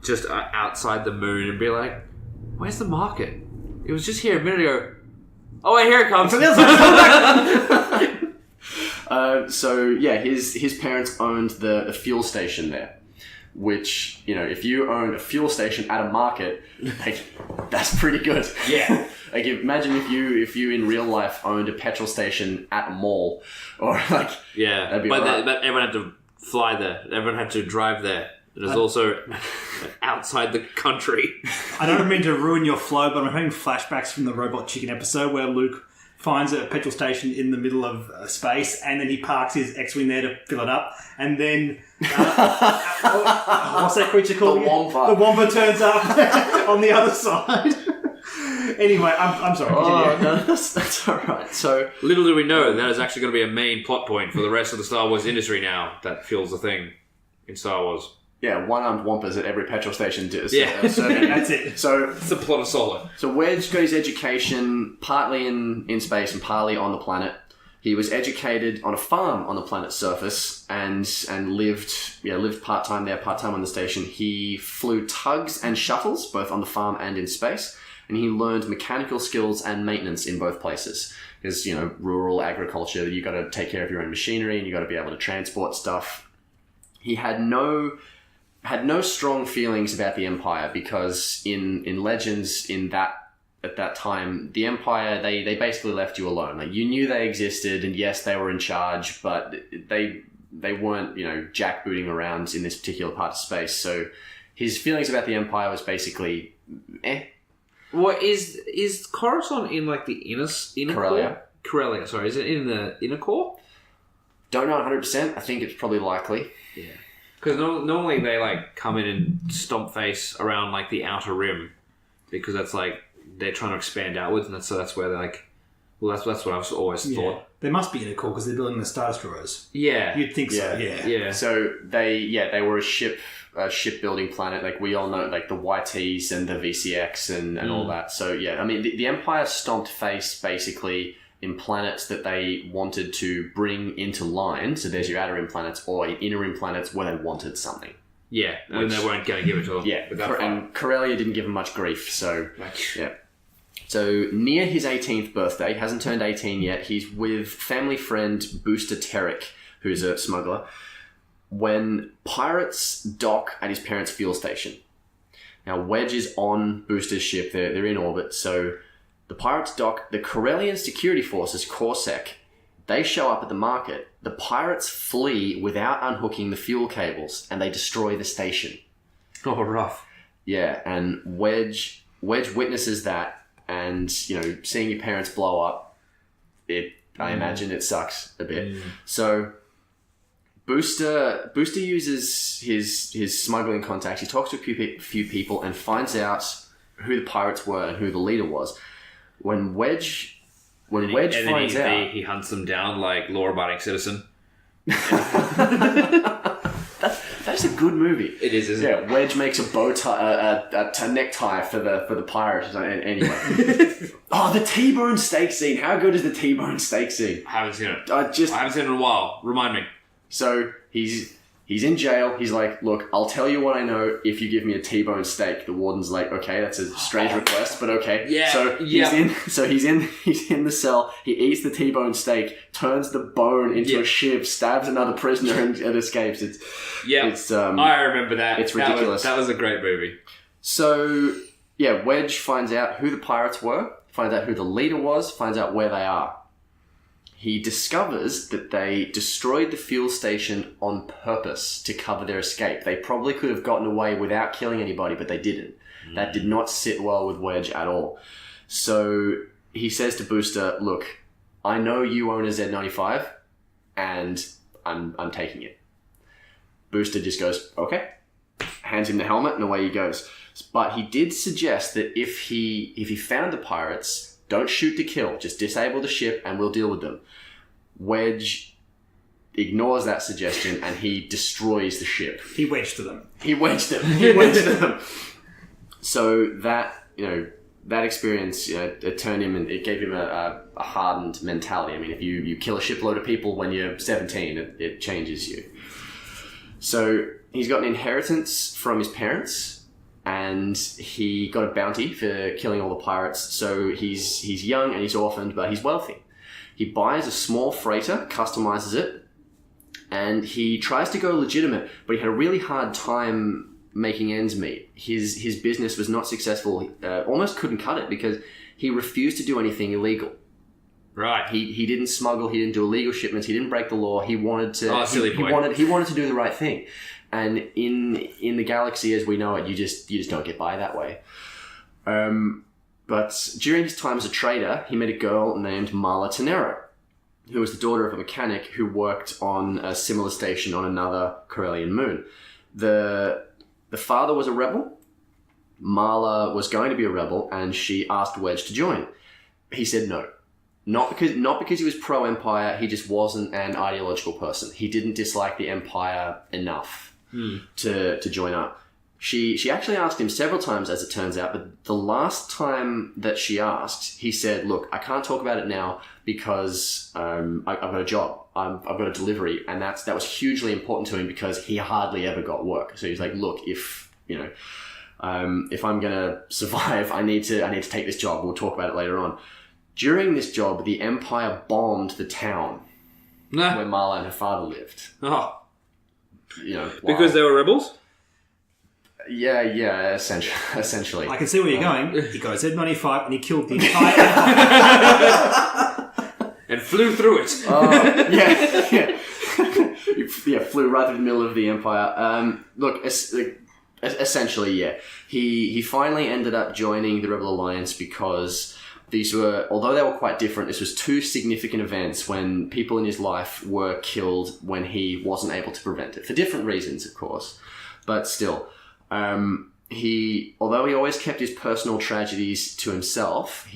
just outside the moon and be like, where's the market? It was just here a minute ago. Oh wait, here it comes. So yeah, his parents owned the fuel station there, which, if you own a fuel station at a market, like, that's pretty good. Yeah. Like, imagine if you in real life owned a petrol station at a mall, or like, Yeah, that'd be but alright. but everyone had to fly there. Everyone had to drive there. It is also outside the country. I don't mean to ruin your flow, but I'm having flashbacks from the Robot Chicken episode where Luke finds a petrol station in the middle of space, and then he parks his X-Wing there to fill it up, and then what's that creature called? The Wampa. The Wampa turns up on the other side. Anyway, I'm sorry. oh Continue. no, that's all right. So Little do we know that is actually going to be a main plot point for the rest of the Star Wars industry now. That fuels the thing in Star Wars. yeah, one-armed wampas at every petrol station does. Yeah. That's it. So It's the plot of Solo. So Wedge got his education partly in space and partly on the planet. He was educated on a farm on the planet's surface and lived part-time there, part-time on the station. He flew tugs and shuttles, both on the farm and in space, and he learned mechanical skills and maintenance in both places. Because, rural agriculture, you got to take care of your own machinery and you got to be able to transport stuff. He had no had no strong feelings about the Empire because in Legends at that time, the Empire, they basically left you alone. Like, you knew they existed, and yes, they were in charge, but they weren't, jackbooting around in this particular part of space. So his feelings about the Empire was basically, What is Coruscant in like the inner Corellia. core? Corellia, sorry. Is it in the inner core? Don't know 100%. I think it's probably likely. Yeah. Because normally they like come in and stomp face around like the outer rim, because that's like they're trying to expand outwards, and that's where they're like. Well, that's what I've always thought. They must be in a core because they're building the Star Destroyers. Yeah. You'd think so, yeah. Yeah. So they were a shipbuilding planet. Like, we all know, like the YTs and the VCX and all that. So yeah, I mean, the Empire stomped face basically in planets that they wanted to bring into line. So there's your outer rim planets or inner rim planets where they wanted something. Yeah, and they weren't going to give it to them. Yeah, and Corellia didn't give him much grief. So yeah. So near his 18th birthday, hasn't turned 18 yet, he's with family friend Booster Terrick, who's a smuggler, when pirates dock at his parents' fuel station. Now, Wedge is on Booster's ship, they're in orbit, so the pirates dock, the Corellian security forces, Corsec, they show up at the market. The pirates flee without unhooking the fuel cables, and they destroy the station. Oh, rough. Yeah, and Wedge witnesses that, and, seeing your parents blow up, I imagine it sucks a bit. So Booster uses his smuggling contacts. He talks to a few people and finds out who the pirates were and who the leader was. When Wedge finds out, he hunts them down like law-abiding citizen. That's a good movie. It is, isn't it? Yeah, Wedge makes a bow tie, a necktie for the pirate. Anyway, oh, the T-bone steak scene. How good is the T-bone steak scene? I haven't seen it. I haven't seen it in a while. Remind me. So he's in jail. He's like, look, I'll tell you what I know if you give me a T-bone steak. The warden's like, okay, that's a strange request, but okay. Yeah. So he's in the cell. He eats the T-bone steak, turns the bone into a shiv, stabs another prisoner, and escapes. I remember that. It's ridiculous. That was a great movie. So yeah, Wedge finds out who the pirates were, finds out who the leader was, finds out where they are. He discovers that they destroyed the fuel station on purpose to cover their escape. They probably could have gotten away without killing anybody, but they didn't. That did not sit well with Wedge at all. So he says to Booster, look, I know you own a Z95, and I'm taking it. Booster just goes, okay. Hands him the helmet, and away he goes. But he did suggest that if he found the pirates, don't shoot to kill, just disable the ship and we'll deal with them. Wedge ignores that suggestion and he destroys the ship. He wedged them. So that, that experience, it turned him and it gave him a hardened mentality. I mean, if you kill a shipload of people when you're 17, it changes you. So he's got an inheritance from his parents, and he got a bounty for killing all the pirates. So he's young and he's orphaned, but he's wealthy. He buys a small freighter, customizes it, and he tries to go legitimate, but he had a really hard time making ends meet. His business was not successful. Almost couldn't cut it because he refused to do anything illegal. Right. He didn't smuggle. He didn't do illegal shipments. He didn't break the law. He wanted to. Oh, silly boy. He wanted to do the right thing. And in the galaxy as we know it, you just don't get by that way. But during his time as a trader, he met a girl named Marla Tenero, who was the daughter of a mechanic who worked on a similar station on another Corellian moon. The father was a rebel. Marla was going to be a rebel, and she asked Wedge to join. He said no. Not because he was pro-Empire, he just wasn't an ideological person. He didn't dislike the Empire enough to join up. She actually asked him several times, as it turns out, but the last time that she asked, he said, look, I can't talk about it now because I've got a job. I've got a delivery, and that was hugely important to him because he hardly ever got work. So he's like, look, if I'm going to survive, I need to take this job. We'll talk about it later on. During this job, the Empire bombed the town where Marla and her father lived. Oh. Wow. Because they were rebels? Yeah, essentially. I can see where you're going. He got his Z95 and he killed the entire empire. And flew through it. Yeah, flew right through the middle of the empire. Look, essentially, yeah. He finally ended up joining the Rebel Alliance because these were, although they were quite different, this was two significant events when people in his life were killed when he wasn't able to prevent it. For different reasons, of course. But still, although he always kept his personal tragedies to himself,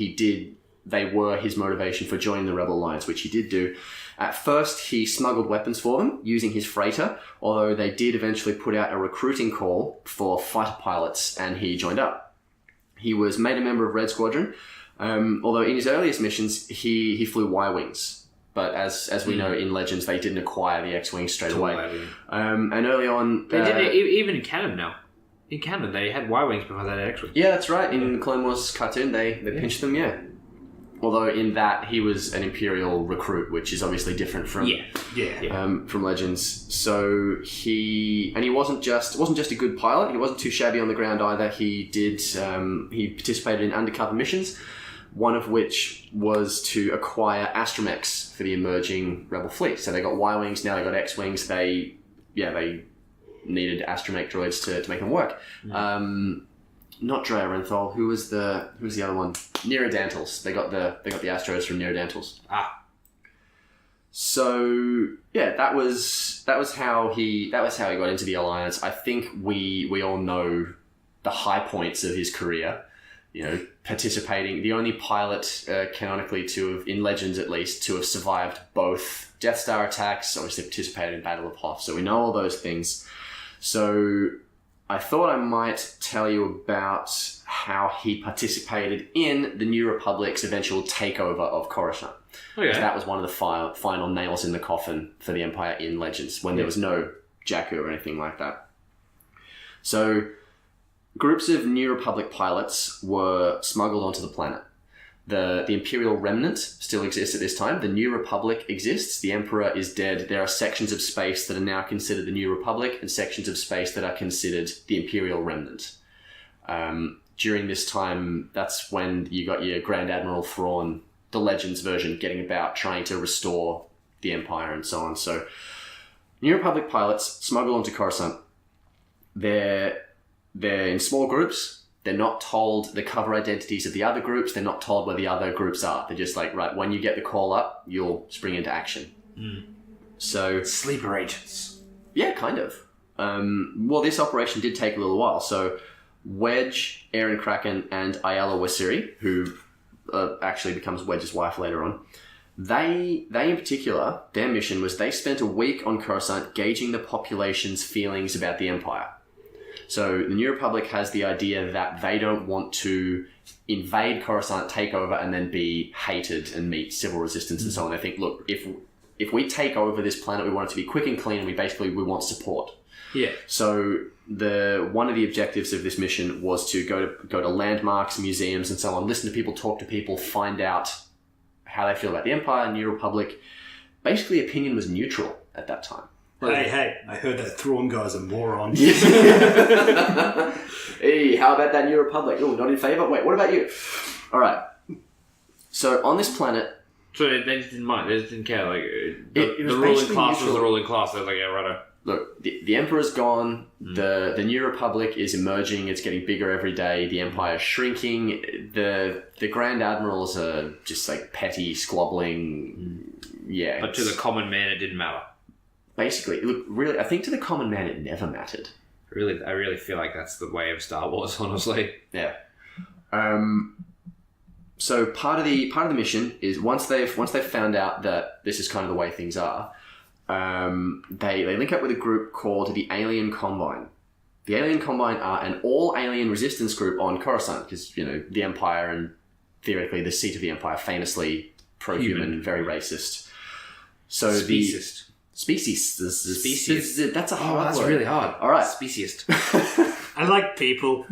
they were his motivation for joining the Rebel Alliance, which he did do. At first, he smuggled weapons for them using his freighter, although they did eventually put out a recruiting call for fighter pilots, and he joined up. He was made a member of Red Squadron, although in his earliest missions, he flew Y-Wings. But as we know in Legends, they didn't acquire the X-Wings straight away. And early on... They did even in canon now. In canon, they had Y-Wings before they had X-Wings. Yeah, that's right. In the Clone Wars cartoon, they pinched them, yeah. Although in that, he was an Imperial recruit, which is obviously different from from Legends. So he wasn't just a good pilot. He wasn't too shabby on the ground either. He participated in undercover missions, one of which was to acquire astromechs for the emerging Rebel fleet. So they got Y-Wings, now they got X-Wings. They needed astromech droids to make them work. Not Drea Renthal. Who was the other one? Nerodantals. They got the Astros from Nerodantals. So yeah, that was how he got into the Alliance. I think we all know the high points of his career. You know, participating, the only pilot canonically in Legends at least, to have survived both Death Star attacks, obviously participated in Battle of Hoth. So we know all those things. So I thought I might tell you about how he participated in the New Republic's eventual takeover of Coruscant. Okay. That was one of the final nails in the coffin for the Empire in Legends, when there was no Jakku or anything like that. So groups of New Republic pilots were smuggled onto the planet. The Imperial Remnant still exists at this time. The New Republic exists. The Emperor is dead. There are sections of space that are now considered the New Republic and sections of space that are considered the Imperial Remnant. During this time, that's when you got your Grand Admiral Thrawn, the Legends version, getting about trying to restore the Empire and so on. So New Republic pilots smuggle onto Coruscant. They're in small groups. They're not told the cover identities of the other groups. They're not told where the other groups are. They're just like, right, when you get the call up, you'll spring into action. So Sleeper agents. yeah, kind of. Well, this operation did take a little while. So Wedge, Aaron Kraken, and Ayala Wasiri, who actually becomes Wedge's wife later on, they in particular, their mission was they spent a week on Coruscant gauging the population's feelings about the Empire. So the New Republic has the idea that they don't want to invade Coruscant, take over, and then be hated and meet civil resistance and so on. They think, look, if we take over this planet, we want it to be quick and clean, and we want support. Yeah. So one of the objectives of this mission was to go to landmarks, museums, and so on, listen to people, talk to people, find out how they feel about the Empire, New Republic. Basically, opinion was neutral at that time. Hey, I heard that Thrawn guy's a moron. Hey, how about that New Republic? Oh, not in favour? Wait, what about you? All right. So on this planet... So they just didn't mind. They just didn't care. Like it was the ruling basically class neutral. was the ruling class. They were like, yeah, righto. Look, the Emperor's gone. The New Republic is emerging. It's getting bigger every day. The Empire's shrinking. The Grand Admirals are just like petty, squabbling. Yeah. But to the common man, it didn't matter. Basically, look, really, I think to the common man, it never mattered. I really feel like that's the way of Star Wars, honestly. Yeah. So part of the mission is once they've found out that this is kind of the way things are, they link up with a group called the Alien Combine. The Alien Combine are an all-alien resistance group on Coruscant because, you know, the Empire and theoretically the seat of the Empire, famously pro-human, very racist. So Speciest. Species. That's a hard that's word. really hard. All right. Speciest. I like people.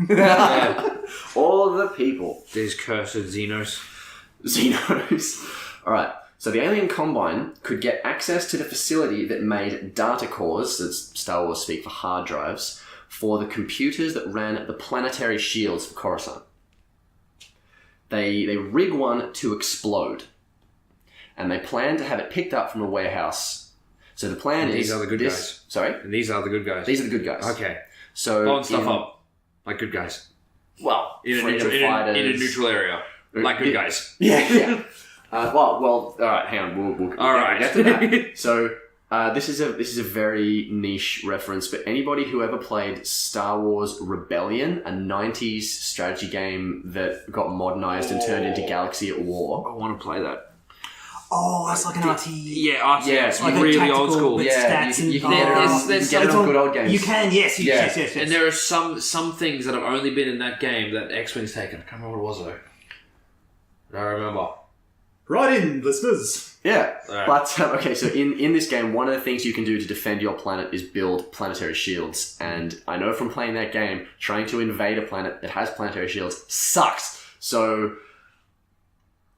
All of the people. These cursed Xenos. All right. So the Alien Combine could get access to the facility that made data cores, that's Star Wars speak for hard drives, for the computers that ran the planetary shields for Coruscant. They rig one to explode, and they plan to have it picked up from a warehouse. So the plan is... These are the good guys. Sorry? And these are the good guys. These are the good guys. Okay. So Blowing stuff up. Like good guys. Well, In a freedom neutral fighters. area. Like good guys. Yeah. Well, all right. Hang on. We'll All right. get to that. So this is a very niche reference, but anybody who ever played Star Wars Rebellion, a 90s strategy game that got modernized and turned into Galaxy at War. I want to play that. Oh, that's like an RT. Yeah, RTS. Yeah, Like a really tactical old school. with Yeah, stats you and can get it on, there's you can get it some- on good old games. You can, yes. Yes. And there are some things that have only been in that game that X-Wing's taken. I can't remember what it was though. I remember. Right in, listeners. Yeah, Alright. but okay, so in this game, one of the things you can do to defend your planet is build planetary shields. And I know from playing that game, trying to invade a planet that has planetary shields sucks. So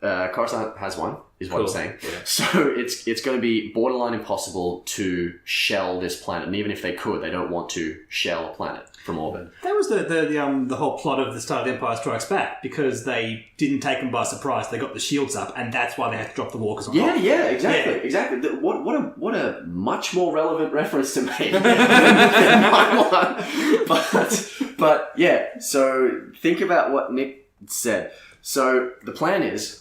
Coruscant has one, is what I'm Cool. saying. Yeah. So it's going to be borderline impossible to shell this planet, and even if they could, they don't want to shell a planet from orbit. That was the whole plot of the start of The Empire Strikes Back, because they didn't take them by surprise. They got the shields up, and that's why they had to drop the walkers on. Yeah, top. yeah, exactly. What a much more relevant reference to make than my one. But yeah, so think about what Nick said. So the plan is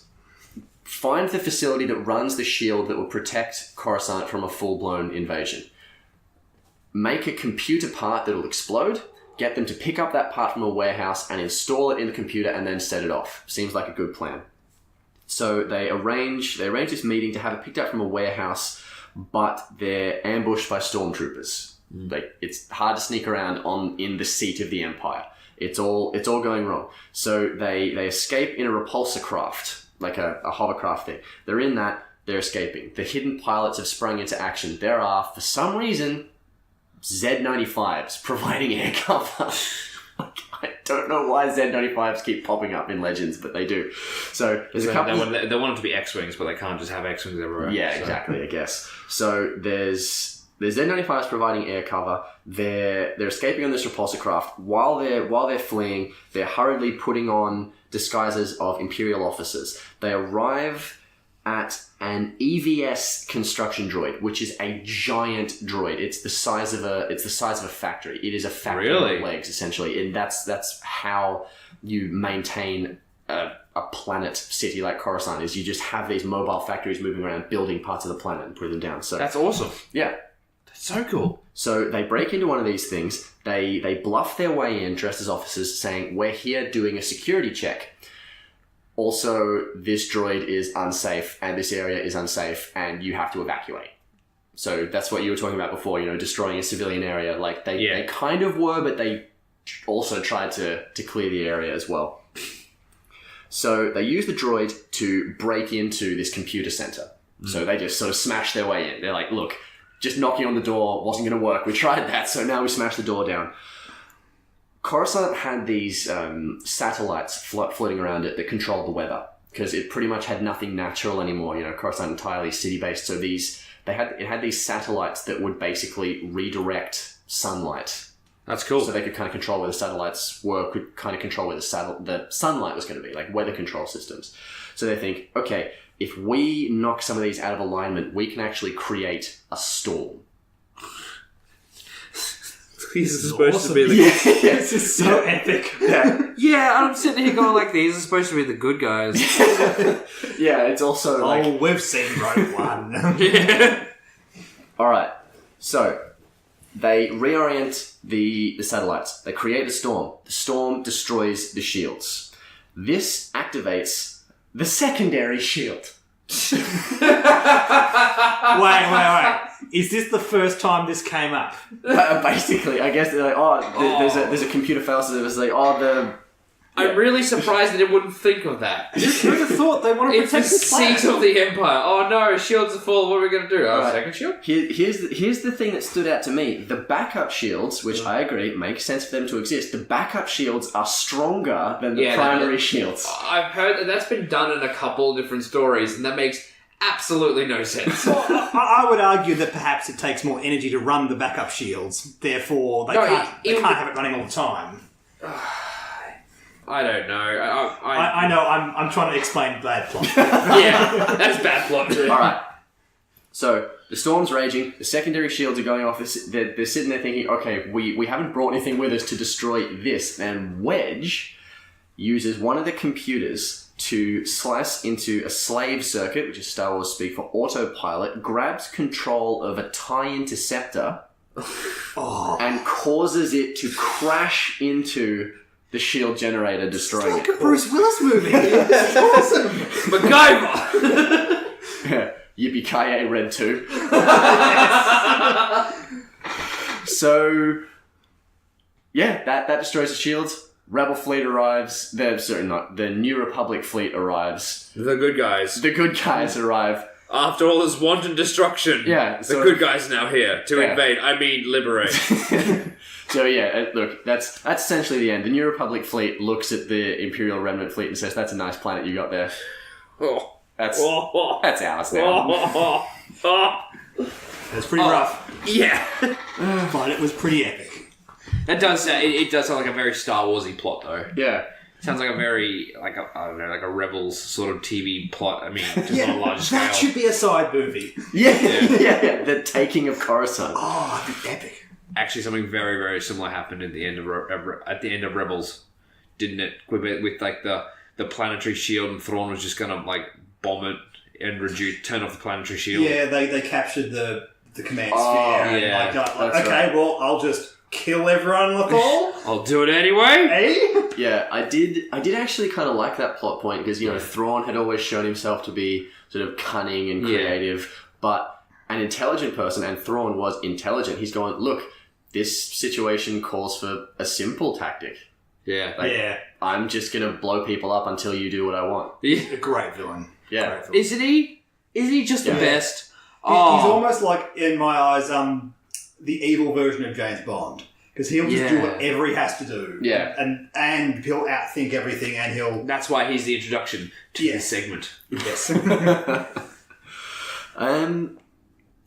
find the facility that runs the shield that will protect Coruscant from a full-blown invasion. Make a computer part that will explode. Get them to pick up that part from a warehouse and install it in the computer and then set it off. Seems like a good plan. So they arrange this meeting to have it picked up from a warehouse, but they're ambushed by stormtroopers. Like, it's hard to sneak around in the seat of the Empire. It's all going wrong. So they escape in a repulsor craft, like a hovercraft thing. They're in that. They're escaping. The hidden pilots have sprung into action. There are, for some reason, Z95s providing air cover. I don't know why Z95s keep popping up in Legends, but they do. So there's a couple. They want them to be X-Wings, but they can't just have X-Wings everywhere. Yeah, so. exactly, I guess. So there's Z95s providing air cover. They're escaping on this repulsor craft. While they're fleeing, they're hurriedly putting on disguises of Imperial officers. They arrive at an EVS construction droid, which is a giant droid. It's the size of a factory. It is a factory Really? on legs, essentially, and that's how you maintain a planet city like Coruscant. Is you just have these mobile factories moving around, building parts of the planet and putting them down. So That's awesome. yeah. That's so cool. So they break into one of these things. They bluff their way in dressed as officers, saying, "We're here doing a security check. Also, this droid is unsafe, and this area is unsafe, and you have to evacuate." So that's what you were talking about before, destroying a civilian area. Like, they kind of were, but they also tried to clear the area as well. So they use the droid to break into this computer center. So they just sort of smash their way in. They're like, look, just knocking on the door wasn't going to work. We tried that, so now we smash the door down. Coruscant had these satellites floating around it that controlled the weather, because it pretty much had nothing natural anymore. Coruscant entirely city-based, so it had these satellites that would basically redirect sunlight. That's cool. So they could kind of control where the satellites were, could kind of control where the sunlight was going to be, like weather control systems. So they think, okay, if we knock some of these out of alignment, we can actually create a storm. These are supposed to be the This is so epic. Yeah, I'm sitting here going like, these are supposed to be the good guys. Yeah, it's also like... Oh, we've seen Rogue One. Yeah. Alright, so they reorient the satellites. They create a storm. The storm destroys the shields. This activates the secondary shield. Wait. Is this the first time this came up? Basically, I guess they're like, there's a computer failsafe. It's like, I'm really surprised that it wouldn't think of that. Who would have thought they want to It's the protect the planet? seat of the Empire. Oh no, shields are full. What are we going to do? Oh, Right. second shield? here's the thing that stood out to me. The backup shields, which I agree makes sense for them to exist, the backup shields are stronger than the Yeah, primary shields. I've heard that's been done in a couple of different stories, and that makes absolutely no sense. I would argue that perhaps it takes more energy to run the backup shields. Therefore, they can't have it running all the time. I don't know. I know. I'm trying to explain bad plot. Yeah, that's bad plot. All right. So the storm's raging. The secondary shields are going off. They're sitting there thinking, okay, we haven't brought anything with us to destroy this. And Wedge uses one of the computers to slice into a slave circuit, which is Star Wars speak for autopilot, grabs control of a TIE interceptor, and causes it to crash into the shield generator, destroying it. Like a Bruce Willis movie. It's awesome. MacGyver! Yippee-ki-yay, Red 2. So, yeah, that destroys the shields. Rebel fleet arrives. The New Republic fleet arrives. The good guys. The good guys arrive. After all this wanton destruction, Yeah, the so- good guys are now here to invade. I mean, liberate. So yeah, look, that's essentially the end. The New Republic fleet looks at the Imperial Remnant fleet and says, "That's a nice planet you got there. Oh. That's Oh. ours now." Oh. Oh. It's pretty rough, Yeah. but it was pretty epic. That does sound, it does sound like a very Star Warsy plot, though. Yeah. Sounds like a very, I don't know, like a Rebels sort of TV plot. I mean, just on a large scale. That should be a side movie. Yeah. The taking of Coruscant. Oh, it'd be epic. Actually, something very, very similar happened at the end of Rebels, didn't it? With like the planetary shield, and Thrawn was just gonna like bomb it and turn off the planetary shield. Yeah, they captured the command sphere. Oh, and yeah, that's right. well, I'll just kill everyone in the fall. I'll do it anyway. Hey? Yeah, I did actually kind of like that plot point because, Thrawn had always shown himself to be sort of cunning and creative, but an intelligent person, and Thrawn was intelligent. He's going, look, this situation calls for a simple tactic. Yeah. Yeah. I'm just going to blow people up until you do what I want. A great villain. Yeah. Great villain. Isn't he? Isn't he just the best? He's almost like, in my eyes, the evil version of James Bond. Because he'll just do whatever he has to do. Yeah. And he'll outthink everything, and he'll... That's why he's the introduction to this segment. Yes.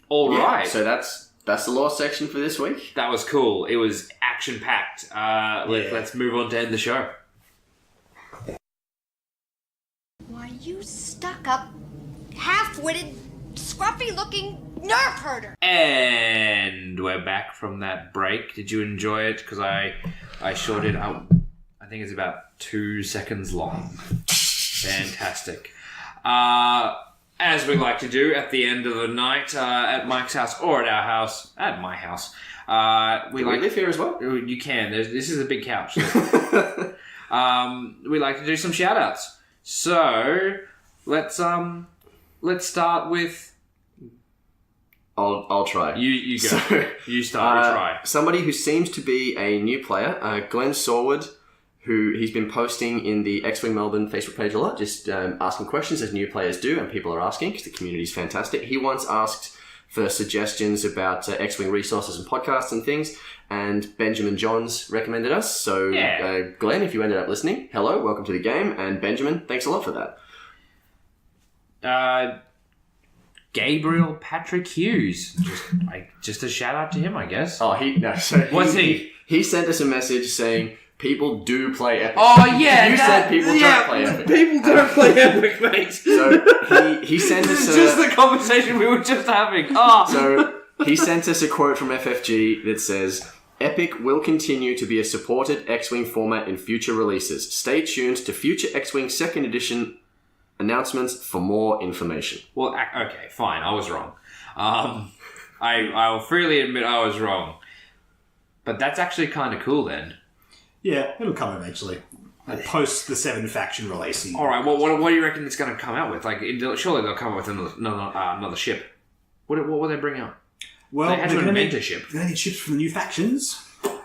All right. So that's the lore section for this week. That was cool. It was action packed. Let's move on to end the show. Why, you stuck-up, half-witted, scruffy-looking nerf herder! And we're back from that break. Did you enjoy it? Because I short it out. I think it's about 2 seconds long. Fantastic. As we like to do at the end of the night at Mike's house or at our house, at my house. We live here as well? You can. This is a big couch. We like to do some shout-outs. So let's start with. I'll try. You go. So, you start. You try. Somebody who seems to be a new player, Glenn Sorwood, who he's been posting in the X-Wing Melbourne Facebook page a lot, just asking questions as new players do, and people are asking because the community's fantastic. He once asked for suggestions about X-Wing resources and podcasts and things, and Benjamin Johns recommended us. So, Glenn, if you ended up listening, hello, welcome to the game, and Benjamin, thanks a lot for that. Gabriel Patrick Hughes. Just a shout out to him, I guess. Oh, What's he? He sent us a message saying people do play Epic. Oh yeah, you said people don't play Epic. People don't play Epic, mate. So he sent us just the conversation we were just having. So he sent us a quote from FFG that says, "Epic will continue to be a supported X-Wing format in future releases. Stay tuned to future X-Wing 2nd Edition announcements for more information." Well, okay, fine. I was wrong. I will freely admit I was wrong. But that's actually kind of cool then. Yeah, it'll come eventually. Post the 7 faction release. All right. Well, what do you reckon it's going to come out with? Like, surely they'll come out with another ship. What will they bring out? Well, they had to invent a ship. They're going to need ships for the new factions.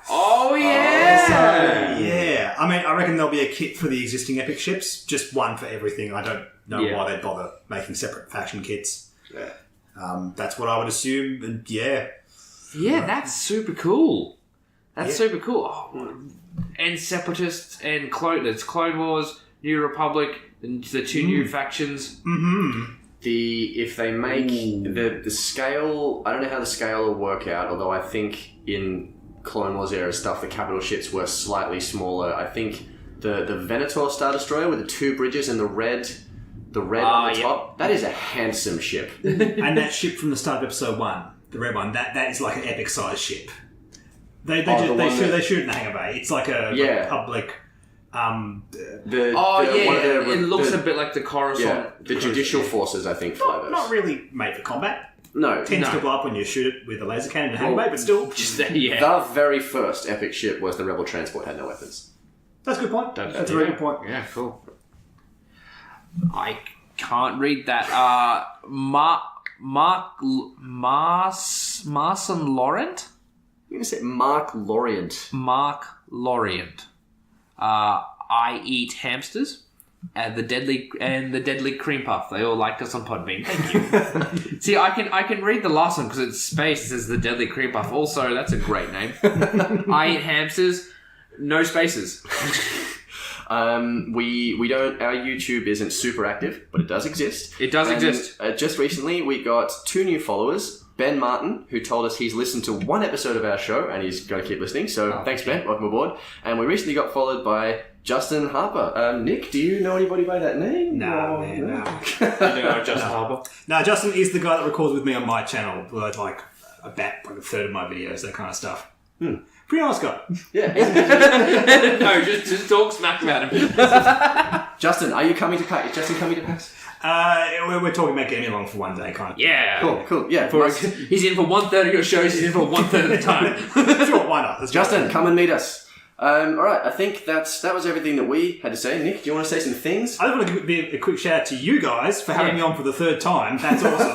Oh yeah. Yeah. I mean, I reckon there'll be a kit for the existing Epic ships, just one for everything. I don't know why they'd bother making separate faction kits. Yeah. That's what I would assume, and Yeah, that's super cool. That's super cool. Oh, and Separatists and Clone Wars, New Republic, and the 2 new factions. Mm-hmm. if they make the scale, I don't know how the scale will work out. Although I think in Clone Wars era stuff, the capital ships were slightly smaller. I think the Venator Star Destroyer with the 2 bridges and the red on the top. That is a handsome ship. And that ship from the start of episode 1, the red one, that is like an epic size ship. They shoot in the hangar bay. It's like a public. It looks a bit like the Coruscant. Yeah, the judicial forces, I think, fly those. Not really made for combat. No, Tends to blow up when you shoot it with a laser cannon in a hangar bay, but still. The very first epic ship was the Rebel transport, had no weapons. That's a good point. That's a very good point. Yeah, cool. I can't read that. Marson Laurent? You're going to say Mark Lorient. Mark Lorient. I eat hamsters and the deadly cream puff. They all liked us on Podbean. Thank you. See, I can read the last one because it's spaced as the deadly cream puff. Also, that's a great name. I eat hamsters. No spaces. We don't. Our YouTube isn't super active, but it does exist. It does exist. Just recently, we got 2 new followers. Ben Martin, who told us he's listened to 1 episode of our show and he's going to keep listening. So thanks, Ben. Welcome aboard. And we recently got followed by Justin Harper. Nick, do you know anybody by that name? No. You know Justin Harper? No, Justin is the guy that records with me on my channel. Like about a third of my videos, that kind of stuff. Pretty nice guy. Yeah. No, just talk smack about him. Justin, are you coming to PAX? Is Justin coming to PAX? We're talking about getting along for one day, kind of. Yeah. Cool. Yeah. He's in for 1/3 of your shows. He's in for 1/3 of the time. Sure, why not? Justin, come and meet us. All right, I think that was everything that we had to say. Nick, do you want to say some things? I just want to give a quick shout out to you guys for having me on for the 3rd time. That's awesome.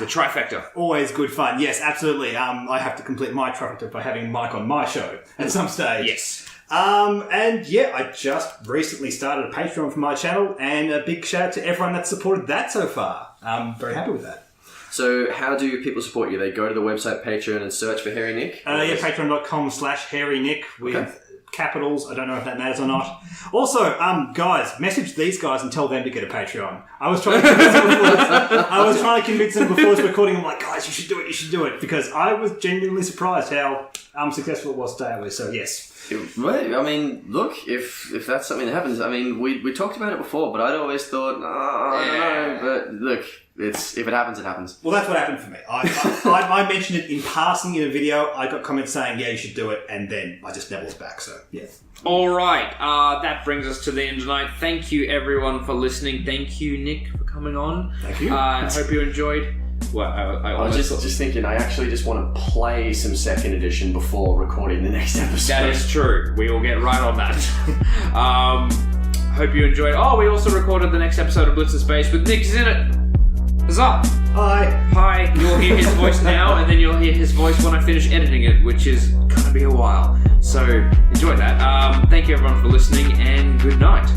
The trifecta. Always good fun. Yes, absolutely. I have to complete my trifecta by having Mike on my show at some stage. Yes. And yeah, I just recently started a Patreon for my channel, and a big shout out to everyone that's supported that so far. I'm very happy with that. So how do people support you? They go to the website Patreon and search for Hairy Nick? Patreon.com/HairyNick with capitals. I don't know if that matters or not. Also, guys, message these guys and tell them to get a Patreon. I was trying to convince them before this recording. I'm like, guys, you should do it, because I was genuinely surprised how successful it was today. So yes. Well, I mean, look, if that's something that happens, I mean, we talked about it before, but I'd always thought, I don't know, but look, if it happens, it happens. Well, that's what happened for me. I mentioned it in passing in a video. I got comments saying, yeah, you should do it, and then I just never looked back, so yeah. All right, that brings us to the end tonight. Thank you, everyone, for listening. Thank you, Nick, for coming on. Thank you. I hope you enjoyed. Well, I was just thinking, I actually just want to play some 2nd edition before recording the next episode. That is true. We will get right on that. Hope you enjoyed. Oh, we also recorded the next episode of Blitz in Space with Nick. He's in it. Huzzah! Hi. You'll hear his voice now, and then you'll hear his voice when I finish editing it, which is gonna be a while. So enjoy that. Thank you everyone for listening, and good night.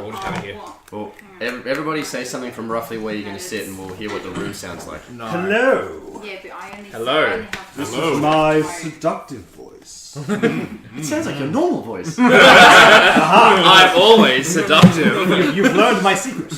We'll just have it here. Well, everybody say something from roughly where you're going to sit, and we'll hear what the room sounds like. No. Hello. Yeah, but I only Hello. This is my seductive voice. It sounds like your normal voice. I'm always seductive. You've learned my secret.